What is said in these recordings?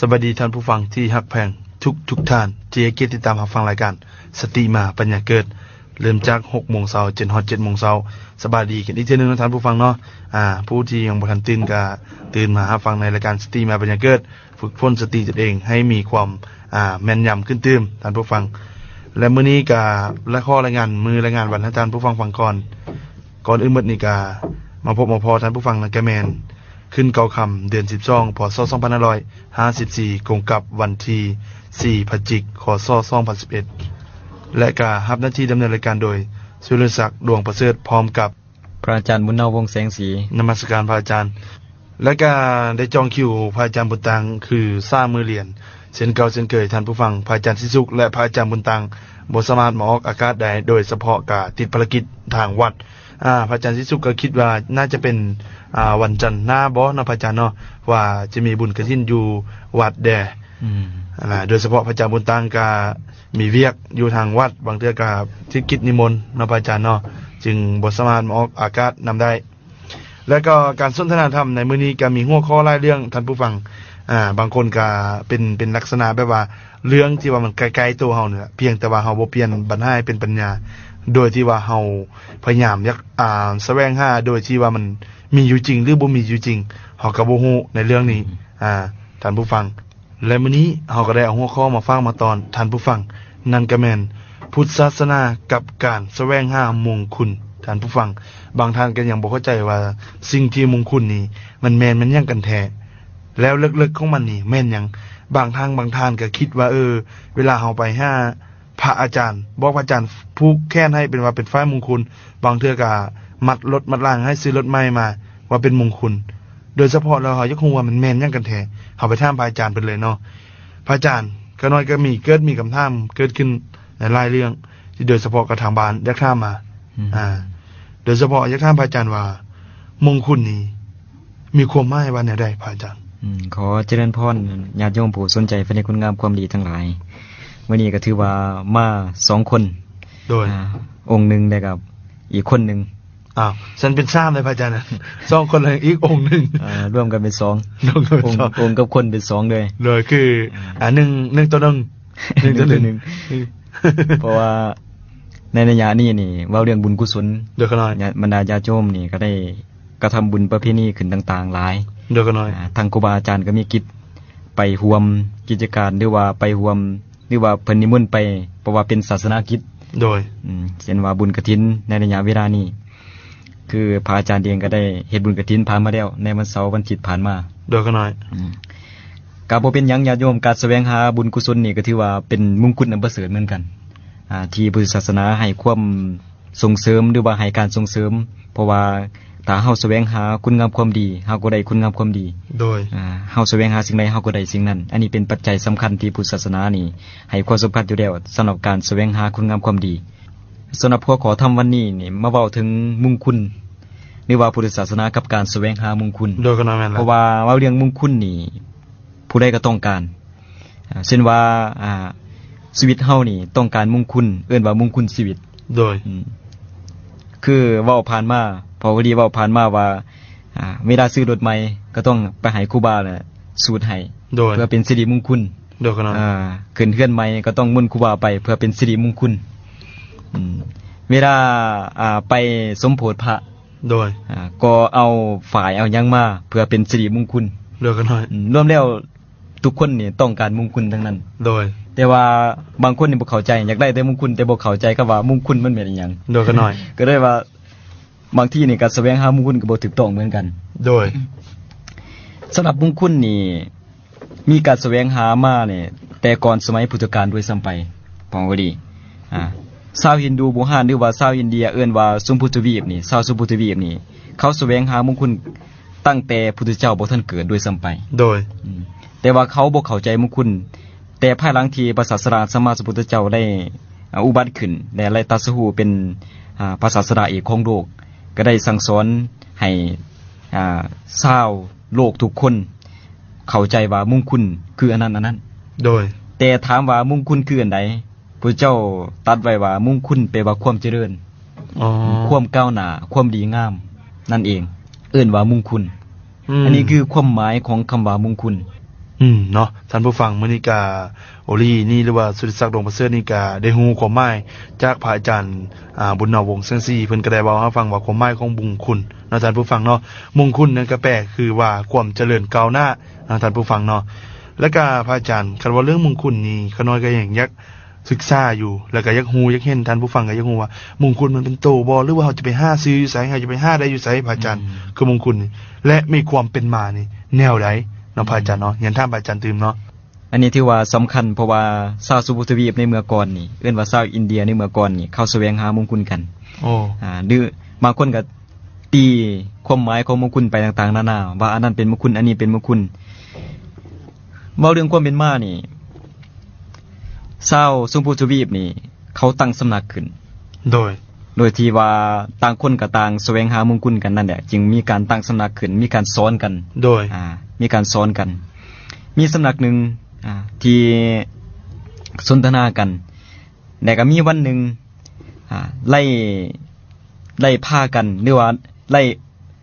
สวัสดีท่านผู้ฟังที่ฮักแพงทุกท่านที่ให้เกียรติติดตามรับฟังรายการสติมาปัญญาเกิดเริ่มจาก 6:00 นจนฮอด 7:00 นสบายดีกันอีกเทื่อนึงนะท่านผู้ฟังเนาะผู้ที่ยังบ่ทันตื่นก็ตื่นมารับฟังในรายการสติมาปัญญาเกิดฝึกฝนสติตนเองให้มีความแม่นยำขึ้นตื่มท่านผู้ฟังและมื้อนี้ก็และข้อรายงานรายงานวันให้ท่านผู้ฟังฟังก่อนอื่นหมดนี่ก็มาพบมาพอท่านผู้ฟังนะแกแมนขึ้นเกาคำเดือน12พศ2554ตรงกับวันที่4พฤศจิกายน2011และก็รับหน้าที่ดำเนินรายการโดยสุรศักดิ์ดวงประเสริฐพร้อมกับพระอาจารย์บุญนาวงศ์แสงสีนมัสการพระอาจารย์และก็ได้จองคิวพระอาจารย์บุญตังคือสร้างมือเรียนเช่นเก่าเช่นเคยท่านผู้ฟังพระอาจารย์สิสุขและพระอาจารย์บุญตังบ่สามารถมาออกอากาศได้โดยเฉพาะกะติดภารกิจทางวัดพระอาจารย์สิสุขก็คิดว่าน่าจะเป็นวันจันทร์หน้าบ่เนาะพระอาจารย์เนาะว่าจะมีบุญกฐินอยู่วัดแดโดยเฉพาะพระอาจารย์บุญตังก็มีเวียกอยู่ทางวัดบางเทื่อก็ทิศกิจนิมนต์เนาะพระอาจารย์เนาะจึงบ่สามารถมาออกอากาศนำได้แล้วก็การสนทนาธรรมในมื้อนี้ก็มีหัวข้อหลายเรื่องท่านผู้ฟังบางคนก็เป็นลักษณะแบบว่าเรื่องที่ว่ามันไกลๆตัวเฮาเนี่ยเพียงแต่ว่าเฮาบ่เปลี่ยนบรรหาให้เป็นปัญญาโดยที่ว่าเฮาพยายามอยากแสวงหาโดยที่ว่ามันมีอยู่จริงหรือบ่มีอยู่จริงเฮาก็บ่ฮู้ในเรื่องนี้ท่านผู้ฟังและมื้อนี้เฮาก็ได้เอาหัวข้อมาฟังมาตอนท่านผู้ฟังนั่นก็แม่นพุทธศาสนากับการแสวงหามงคลท่านผู้ฟังบางท่านก็ยังบ่เข้าใจว่าสิ่งที่มงคลนี้มันแม่นมันหยังกันแท้แล้วลึกๆของมันนี่แม่นหยังบางท่านก็คิดว่าเวลาเฮาไปหาพระอาจารย์บอกพระอาจารย์ผูกแขนให้เป็นว่าเป็นฝ้ายมงคลบางเทื่อก็มัดรถมัดล่างให้ซื้อรถใหม่มาว่าเป็นมงคลโดยเฉพาะแล้วเฮาอยากรู้ว่ามันแม่นหยังกันแท้เฮาไปถามพระอาจารย์เพิ่นเลยเนาะพระอาจารย์ก็น้อยก็มีคำถามเกิดขึ้นในหลายเรื่องที่โดยเฉพาะกับทางบ้านอยากถามมาโดยเฉพาะอยากถามพระอาจารย์ว่ามงคลนี้มีความหมายว่าแนวใดพระอาจารย์ขอเจริญพรญาติโยมผู้สนใจในคุณงามความดีทั้งหลายวันนี้ก็ถือว่ามา2คนโดยองค์นึงได้กับอีกคนนึงฉันเป็น3เลยพระอาจารย์นะ2คนเลยอีกองค์นึงรวมกันเป็น2องค์กับคนเป็น2เลยคือ1ต่อ1ต่อ1เพราะว่าในระยะนี้นี่เว้าเรื่องบุญกุศลโดยขน้อยบรรดาญาติโยมนี่ก็ได้กระทำบุญประเพณีขึ้นต่างๆหลายโดยขน้อยทางครูบาอาจารย์ก็มีกิจไปร่วมกิจการหรือว่าไปร่วมหรือว่าเพิ่นนิมนต์ไปเพราะว่าเป็นศาสนากิจโดยเช่นว่าบุญกฐินในระยะเวลานี้คือพระอาจารย์เองก็ได้เฮ็ดบุญกฐินผ่านมาแล้วในวันเสาร์วันอาทิตย์ผ่านมาโดยขน้อยก็บ่เป็นหยังญาติโยมการแสวงหาบุญกุศลนี่ก็ถือว่าเป็นมงกุฎอันประเสริฐเหมือนกันที่พุทธศาสนาให้ความส่งเสริมหรือว่าให้การส่งเสริมเพราะว่าถ้าเฮาแสวงหาคุณงามความดีเฮาก็ได้คุณงามความดีโดยเฮาแสวงหาสิ่งใดเฮาก็ได้สิ่งนั้นอันนี้เป็นปัจจัยสำคัญที่พุทธศาสนานี่ให้ความสำคัญอยู่แล้วสำหรับการแสวงหาคุณงามความดีสำหรับหัวข้อธรรมวันนี้นี่มาเว้าถึงมงคลหรือว่าพุทธศาสนากับการแสวงหามงคลโดยขนาดนั้นเพราะว่าเว้าเรื่องมงคลนี่ผู้ใดก็ต้องการเช่นว่าชีวิตเฮานี่ต้องการมงคลเอิ้นว่ามงคลชีวิตโดยคือเว้าผ่านมาพอดีเว้าผ่านมาว่าเวลาซื้อรถใหม่ก็ต้องไปให้ครูบาน่ะสูตรให้เพื่อเป็นสิริมงคลโดยขนาดขึ้นเฮือนใหม่ก็ต้องมุ่นครูบาไปเพื่อเป็นสิริมงคลเวลาไปสมโภชพระโดยก็เอาฝ่ายเอาหยังมาเพื่อเป็นสิริมงคลโดยขนาดรวมแล้วทุกคนนี่ต้องการมงคลทั้งนั้นโดยแต่ว่าบางคนนี่บ่เข้าใจอยากได้แต่มงคลแต่บ่เข้าใจก็ว่ามงคลมันเป็นอีหยังโดยขนาดก็ได้ว่าบางที่นี่ก็แสวงหามงคลก็บ่ถูกต้องเหมือนกันโดยสำหรับมงคลนี่มีการแสวงหามาเนี่ยแต่ก่อนสมัยพุทธกาลด้วยซ้ำไปฟังไว้ดีชาวฮินดูโบราณหรือว่าชาวอินเดียเอิ้นว่าสุมพุทธวีปนี่ชาวสุมพุทธวีปนี่เขาแสวงหามงคลตั้งแต่พุทธเจ้าบ่ทันเกิดด้วยซ้ำไปโดยแต่ว่าเขาบ่เข้าใจมงคลแต่ภายหลังที่พระศาสดาสัมมาสัมพุทธเจ้าได้อุบัติขึ้นและได้ตรัสรู้เป็นพระศาสดาเอกของโลกก็ได้สั่งสอนให้ชาวโลกทุกคนเข้าใจว่ามงคลคืออันนั้นโดยแต่ถามว่ามงคลคืออันใดพระเจ้าตรัสไว้ว่ามงคลแปลว่าความเจริญความก้าวหน้าความดีงามนั่นเองเอิ้นว่ามงคลอันนี้คือความหมายของคำว่ามงคล เนาะท่านผู้ฟังมื้อนี้ก็โอลีนี่หรือว่าสุทธิศักดิ์ดวงประเสริฐนี่ก็ได้ฮู้ความหมายจากพระอาจารย์บุญนาวงศ์เซิงซี่เพิ่นก็ได้เว้าให้ฟังว่าความหมายของบุญคุณเนาะท่านผู้ฟังเนาะมงคุณนั่นก็แปลคือว่าความเจริญก้าวหน้าเนาะท่านผู้ฟังเนาะแล้วก็พระอาจารย์คันว่าเรื่องมงคุณนี่ขาน้อยก็ยังอยากศึกษาอยู่แล้วก็อยากฮู้อยากเห็นท่านผู้ฟังก็อยากฮู้ว่ามงคุณมันเป็นโตบ่หรือว่าเฮาจะไปหาซื้ออยู่ไสเฮาจะไปหาได้อยู่ไสพระอาจารย์คือมงคุณนี่และมีความเป็นมานี่แนวใดเนาะพระอาจารย์เนาะยันถามพระอาจารย์ตื่มเนาะอันนี้ถือว่าสำคัญเพราะว่าชาวสุภทวีปในเมื่อก่อนนี่เอิ้นว่าชาวอินเดียในเมื่อก่อนนี่เขาแสวงหามงกุฎกันโอ้หรือบางคนก็ตีความหมายของมงกุฎไปต่างๆนานาว่าอันนั้นเป็นมงกุฎอันนี้เป็นมงกุฎเว้าเรื่องความเป็นมานี่ชาวสุภทวีปนี่เขาตั้งสำนักขึ้นโดยที่ว่าต่างคนก็ต่างแสวงหามงกุฎกันนั่นแหละจึงมีการตั้งสำนักขึ้นมีการสอนกันโดยมีการสอนกันมีสำนักหนึ่งที่สนทนากันแต่ก็มีวันหนึ่งไล่พากันหรือว่าไล่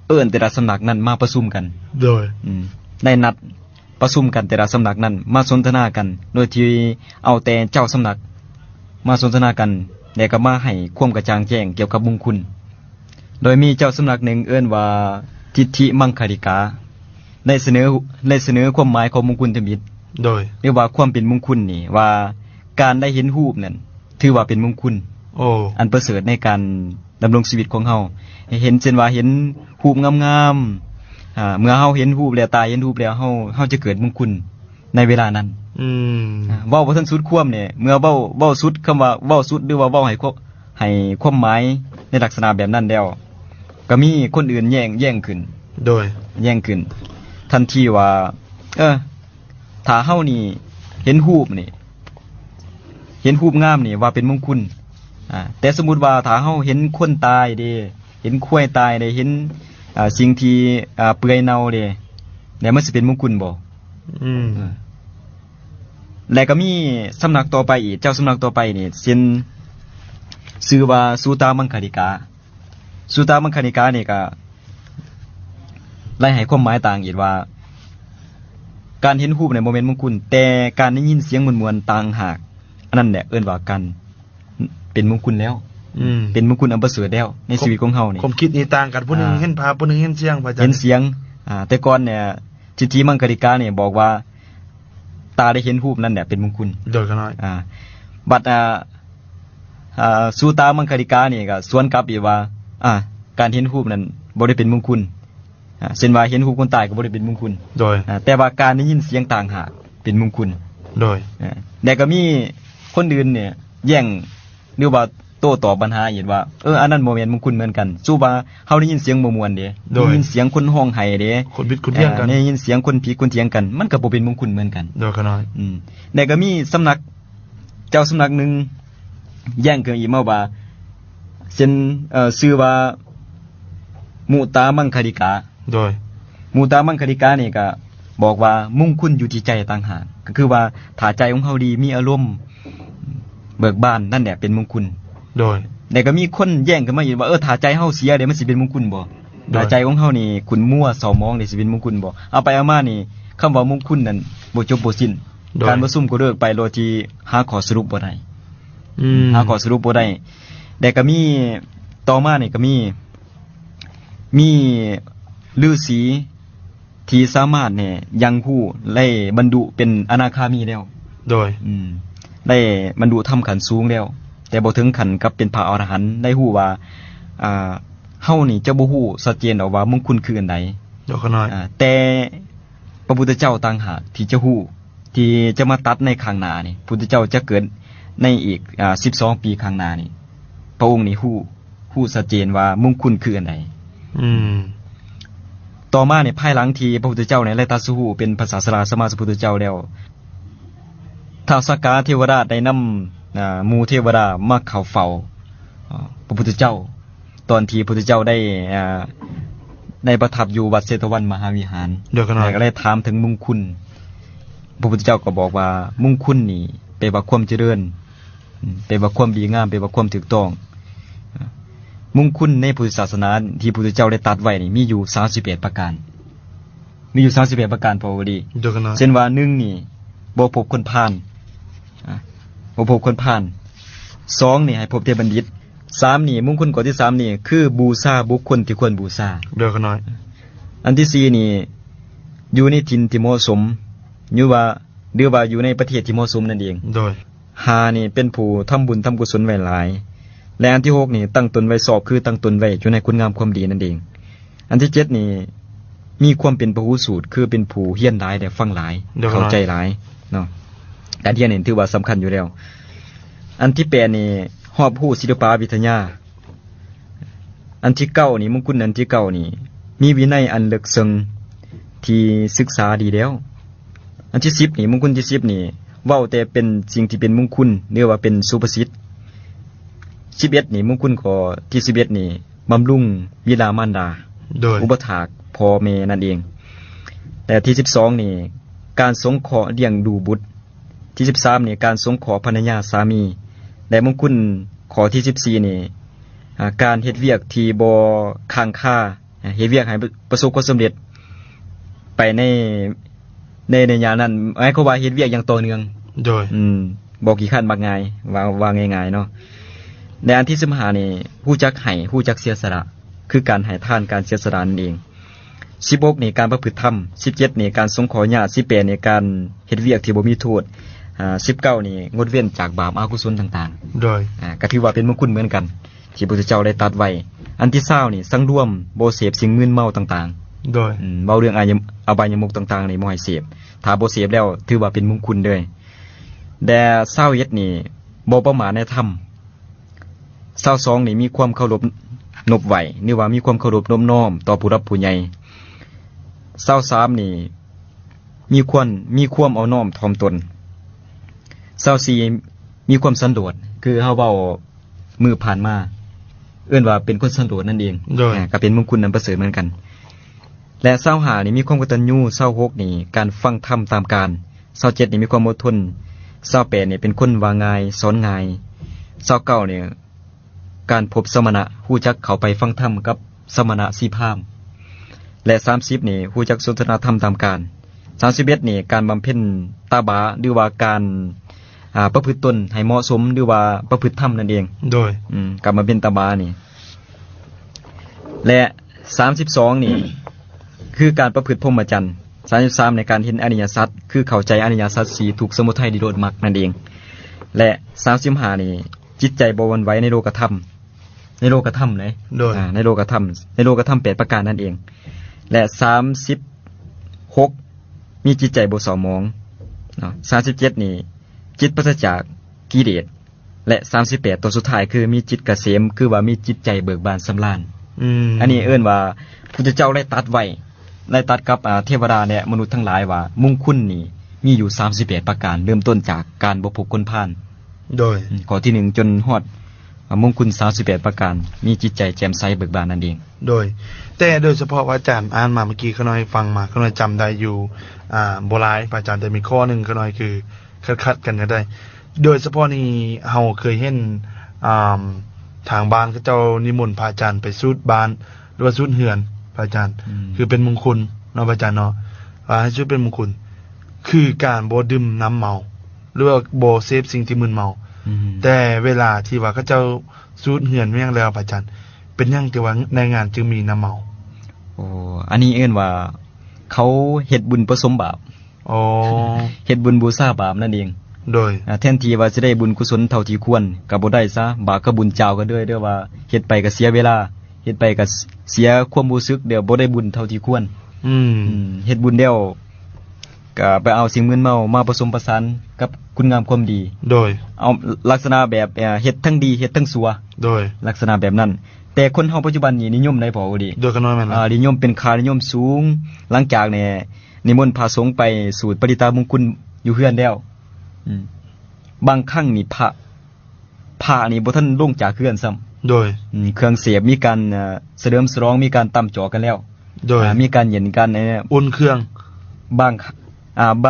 เอิ้นแต่ละสำนักนั้นมาประชุมกันโดยได้นัดประชุมกันแต่ละสำนักนั้นมาสนทนากันโดยที่เอาแต่เจ้าสำนักมาสนทนากันแล้วก็มาให้ความกระจ่างแจ้งเกี่ยวกับมงคลโดยมีเจ้าสำนักหนึ่งเอิ้นว่าทิฏฐิมังคลิกาได้เสนอความหมายของมงคลธมิตรโดยเรียกว่าความเป็นมงคลนี่ว่าการได้เห็นรูปนั่นถือว่าเป็นมงคลอันประเสริฐในการดำรงชีวิตของเฮาเห็นเช่นว่าเห็นรูปงามๆเมื่อเฮาเห็นรูปแล้วตาเห็นรูปแล้วเฮาจะเกิดมงคลในเวลานั้นเว้าบ่ทันสุดความเนี่ยเมื่อเว้าสุดคำว่าเว้าสุดหรือว่าเว้าให้ความหมายในลักษณะแบบนั้นแล้วก็มีคนอื่นแย่งขึ้นโดยแย่งขึ้นทันทีว่าถ้าเฮานี่เห็นรูปนี่เห็นรูปงามนี่ว่าเป็นมงคลแต่สมมุติว่าถ้าเฮาเห็นคนตายเด้เห็นควายตายเด้เห็นสิ่งที่เปื่อยเน่าเด้แล้วมันสิเป็นมงคลบ่แล้วก็มีสำนักต่อไปอีกเจ้าสำนักต่อไปนี่ชื่อว่าสุตามังคลิกาสุตามังคลิกานี่ก็ไล่ให้ความหมายต่างอีกว่าการเห็นรูปในโมเมนต์มงคลแต่การได้ยินเสียงมวลๆต่างหากอันนั้นแหละเอิ้นว่ากันเป็นมงคลแล้วเป็นมงคลอันประเสริฐแล้วในชีวิตของเฮานี่ความคิดนี่ต่างกันผู้นึงเห็นภาพผู้นึงเห็นเสียงพระอาจารย์เห็นเสียงแต่ก่อนเนี่ยทิฏฐิมังคลิกาเนี่ยบอกว่าตาได้เห็นรูปนั่นแหละเป็นมงคลโดยขน้อยบัดสุตามังคลิกานี่ก็สวนกลับอีกว่าการเห็นรูปนั้นบ่ได้เป็นมงคลเช่นว่าเห็นรูปคนตายก็บ่ได้เป็นมงคลโดยแต่ว่าการได้ยินเสียงต่างหากเป็นมงคลโดยแต่ก็มีคนอื่นเนี่ยแย่งหรือว่าโต้ตอบปัญหาอีกว่าอันนั้นบ่แม่นมงคลเหมือนกันสู้ว่าเฮาได้ยินเสียงบ่ม่วนเด้ได้ยินเสียงคนร้องไห้เด้คนผิดคนเถียงกันได้ยินเสียงคนผิดคนเถียงกันมันก็บ่เป็นมงคลเหมือนกันโดยขน้อยแต่ก็มีสำนักเจ้าสำนักนึงแย่งกันอีกมาว่าเช่นชื่อว่ามุตามังคลิกาโดยมุตามังคลิกานี่ก็บอกว่ามงคลอยู่ที่ใจต่างหากก็คือว่าถ้าใจของเฮาดีมีอารมณ์เบิกบานนั่นแหละเป็นมงคลโดยแต่ก็มีคนแย่งกันมาอีกว่าถ้าใจเฮาเสียเดี๋ยวมันสิเป็นมงคลบ่ถ้าใจของเฮานี่ขุ่นมัวเศร้ามองนี่สิเป็นมงคลบ่เอาไปเอามานี่คำว่ามงคลนั่นบ่จบบ่สิ้นการประชุมก็เลิกไปโดยที่หาข้อสรุปบ่ได้หาข้อสรุปบ่ได้แต่ก็มีต่อมานี่ก็มีฤาษีที่สามารถเนี่ยยังผู้ได้บรรลุเป็นอนาคามีแล้วโดยได้บรรลุธรรมขั้นสูงแล้วแต่บ่ถึงขั้นกับเป็นพระอรหันต์ได้ฮู้ว่าเฮานี่จะบ่ฮู้ชัดเจนเอาว่ามงคลคืออันใดเดี๋ยวขน้อยแต่พระพุทธเจ้าต่างหากที่จะฮู้ที่จะมาตัดในข้างหน้านี่พุทธเจ้าจะเกิดในอีก12ปีข้างหน้านี่พระองค์นี่ฮู้ชัดเจนว่ามงคลคืออันใดต่อมาในภายหลังที่พระพุทธเจ้าในได้ตรัสรู้เป็นพระศาสดาสัมมาสัมพุทธเจ้าแล้วท้าวสักกะเทวราชได้นำหมู่เทวดามาเข้าเฝ้าพระพุทธเจ้าตอนที่พระพุทธเจ้าได้ประทับอยู่วัดเชตวันมหาวิหารก็ได้ถามถึงมงคลพระพุทธเจ้าก็บอกว่ามงคลนี่เป็นว่าความเจริญเป็นว่าความดีงามเป็นว่าความถูกต้องมงคลในพุทธศาสนาที่พระพุทธเจ้าได้ตรัสไว้นี่มีอยู่31ประการม มีอยู่38ประการพอดี โดยกันน้อย เช่นว่า1นี่บ่พบคนผ่านบ่พบคนผ่าน2นี่ให้พบแต่บัณฑิต3นี่มงคลข้อที่3นี่คือบูชาบุคคลที่ควรบูชา โดยกันน้อย อันที่4นี่อยู่ในถิ่นที่เหมาะสมหรือว่าอยู่ในประเทศที่เหมาะสมนั่นเอง โดย 5นี่เป็นผู้ทำบุญทำกุศลไว้หลายและอันที่6นี่ตั้งตนไว้สอบคือตั้งตนไว้อยู่ในคุณงามความดีนั่นเองอันที่7นี่มีความเป็นพหูสูตรคือเป็นผู้เฮียนหลายแต่ฟังหลายเข้าใจหลายเนาะการเฮียนนี่ถือว่าสำคัญอยู่แล้วอันที่8นี่รอบรู้ศิลปะวิทยาอันที่9นี่มงคลอันที่9นี่มีวินัยอันลึกซึ้งที่ศึกษาดีแล้วอันที่10นี่มงคลที่10นี่เว้าแต่เป็นสิ่งที่เป็นมงคลเรียกว่าเป็นสุภาษิต11นี่มงคลข้อที่11นี่บำรุงบิดามารดา โดย อุปถากพ่อแม่นั่นเองแต่ที่12นี่การสงเคราะห์เลี้ยงดูบุตรที่13นี่การสงเคราะห์ภรรยาสามีและมงคลข้อที่14นี่การเฮ็ดเวียกที่บ่ค้างคาเฮ็ดเวียกให้ประสบความสำเร็จไปในยามนั้นหมายความว่าเฮ็ดเวียกอย่างต่อเนื่อง โดย บ่ขี้คร้านมักง่ายว่าง่ายๆเนาะในอันที่15นี่ฮู้จักให้ฮู้จักเสียสละคือการให้ทานการเสียสละนั่นเอง16นี่การประพฤติธรรม17นี่การสงเคราะห์ญาติ18นี่การเฮ็ดเวียกที่บ่มีโทษ19นี่งดเว้นจากบาปอกุศลต่าง โดย ๆก็ถือว่าเป็นมงคลเหมือนกันที่พระพุทธเจ้าได้ตรัสไว้อันที่20นี่สังรวมบ่เสพสิ่งมึนเมาต่างๆ โดย เว้าเรื่องอบายมุขต่างๆนี่บ่ให้เสพถ้าบ่เสพแล้วถือว่าเป็นมงคลเด้อแต่21นี่บ่ประมาทในธรรม22นี่มีความเคารพนบไหวหรือว่ามีความเคารพนอบน้อมต่อผู้รับผู้ใหญ่23นี่มีความเอาน้อมถ่อมตน24มีความสันโดษคือเฮาเว้ามือผ่านมาเอิ้นว่าเป็นคนสันโดษนั่นเอง โดย ก็เป็นมงคลนั้นประเสริฐเหมือนกันและ25นี่มีความกตัญญู26นี่การฟังธรรมตามการ27นี่มีความอดทน28นี่เป็นคนว่าง่ายสอนง่าย29นี่การพบสมณะฮู้จักเข้าไปฟังธรรมกับสมณะสีพราหมณ์และ30นี่ฮู้จักสนทนาธรรมตามการ31นี่การบำเพ็ญตาบาหรือว่าการประพฤติตนให้เหมาะสมหรือว่าประพฤติธรรมนั่นเอง โดย การบำเพ็ญตาบานี่และ32นี่คือการประพฤติพรหมจรรย์33ในการเห็นอริยสัจคือเข้าใจอริยสัจ4ทุกข์สมุทัยนิโรธมรรคนั่นเองและ35นี่จิตใจบ่หวั่นไหวในโลกธรรมเลย โดย ในโลกธรรม8ประการนั่นเองและ36มีจิตใจบ่เศร้าหมองเนาะ37นี่จิตปราศจากกิเลสและ38ตัวสุดท้ายคือมีจิตเกษมคือว่ามีจิตใจเบิกบานสำราญอันนี้เอิ้นว่าพุทธเจ้าได้ตรัสไว้ได้ตรัสกับเทวดาและมนุษย์ทั้งหลายว่ามงคลนี่มีอยู่38ประการเริ่มต้นจากการบ่พบคนพาล โดย ข้อที่1จนฮอดมงคล38ประการมีจิตใจแจ่มใสเบิกบานนั่นเอง โดย แต่โดยเฉพาะว่าอาจารย์อ่านมาเมื่อกี้เขาน้อยฟังมาเขาน้อยจำได้อยู่บ่หลายพระอาจารย์แต่มีข้อหนึงเขาน้อยคือคัดกันก็ได้ โดยเฉพาะนี่เฮาเคยเห็นทางบ้านเขาเจ้านิมนต์พระอาจารย์ไปสูดบ้านหรือว่าสูดเฮือนพระอาจารย์ คือเป็นมงคลเนาะพระอาจารย์เนาะว่าให้ช่วยเป็นมงคลคือการบ่ดื่มน้ำเมาหรือว่าบ่เสพสิ่งที่มึนเมา แต่เวลาที่ว่าเขาเจ้าสูดเหือนเมียงแล้วพระอาจารย์เป็นหยังที่ว่าในงานจึงมีน้ำเมา โอ้อันนี้เอิ้นว่าเขาเฮ็ดบุญผสมบาป อ๋อ เฮ็ดบุญบูชาบาปนั่นเอง โดย แทนที่ว่าจะได้บุญกุศลเท่าที่ควรก็บ่ได้ซะบาปก็บุญเจ้าก็เด้อว่าเฮ็ดไปก็เสียเวลาเฮ็ดไปก็เสียความรู้สึกเดี๋ยวบ่ได้บุญเท่าที่ควรเฮ็ดบุญแล้วก็ไปเอาสิ่งมึนเมามาผสมผสานกับคุณงามความดี โดย เอาลักษณะแบบเฮ็ดทั้งดีเฮ็ดทั้งชั่ว โดย ลักษณะแบบนั้นแต่คนเฮาปัจจุบันนี้นิยมได้พอดี โดยกันน้อยแม่นล่ะ นิยมเป็นค่านิยมสูงหลังจากเนี่ยนิมนต์พระสงฆ์ไปสูตรปฏิตามงคลอยู่เฮือนแล้วบางครั้งนี่พระนี่บ่ทันลงจากเฮือนซ้ำ โดย เครื่องเสียบมีการเสริมสรองมีการตำจอกันแล้ว โดย มีการเย็นกันอุ่นเครื่อง บ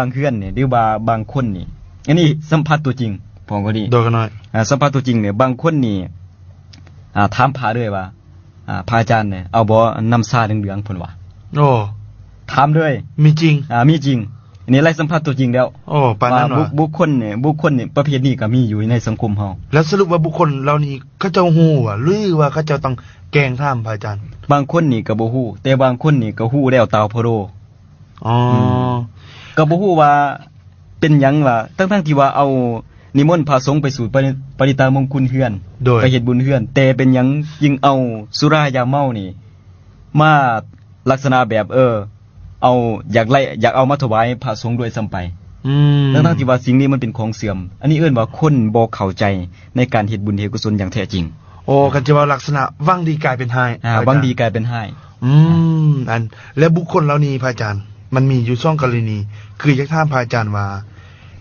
างเฮือนเนี่ยหรือว่าบางคนนี่อันนี้สัมผัสตัวจริงพอก็ดี โดยกันน้อย สัมผัสตัวจริงเนี่ยบางคนนี่ถามพระด้วยว่าพระอาจารย์เนี่ยเอาบ่น้ำซาเหลืองๆเพิ่นว่า โอ้ ถามเลย มีจริง มีจริงอันนี้ไล่สัมภาษณ์ตัวจริงแล้ว โอ้ปานนั้น ว่า ว่ะ บุคคลเนี่ยประเภทนี้ก็มีอยู่ในสังคมเฮา แล้วสรุปว่าบุคคลเหล่านี้เขาเจ้าฮู้ว่าหรือว่าเขาเจ้าต้องแกล้งถามพระอาจารย์ บางคนนี่ก็บ่ฮู้แต่บางคนนี่ก็ฮู้แล้วตาโพโร อ๋อ ก็บ่ฮู้ว่าเป็นหยังล่ะทั้งที่ว่าเอานิมนต์พระสงฆ์ไปสู่ปริตามงคลเฮือน โดย ไปเฮ็ดบุญเฮือน แต่เป็นหยังยิ่งเอาสุรายาเมานี่มาลักษณะแบบเอาอยากเอามาถวายพระสงฆ์ด้วยซ้ำไป อืม ทั้งที่ว่าสิ่งนี้มันเป็นของเสื่อม อันนี้เอิ้นว่าคนบ่เข้าใจในการเฮ็ดบุญเฮ็ดกุศลอย่างแท้จริง โอ้กันจะว่าลักษณะวังดีกลายเป็นร้าย บางทีกลายเป็นร้าย อันและบุคคลเหล่านี้พระอาจารย์ มันมีอยู่2กรณี คืออยากถามพระอาจารย์ว่า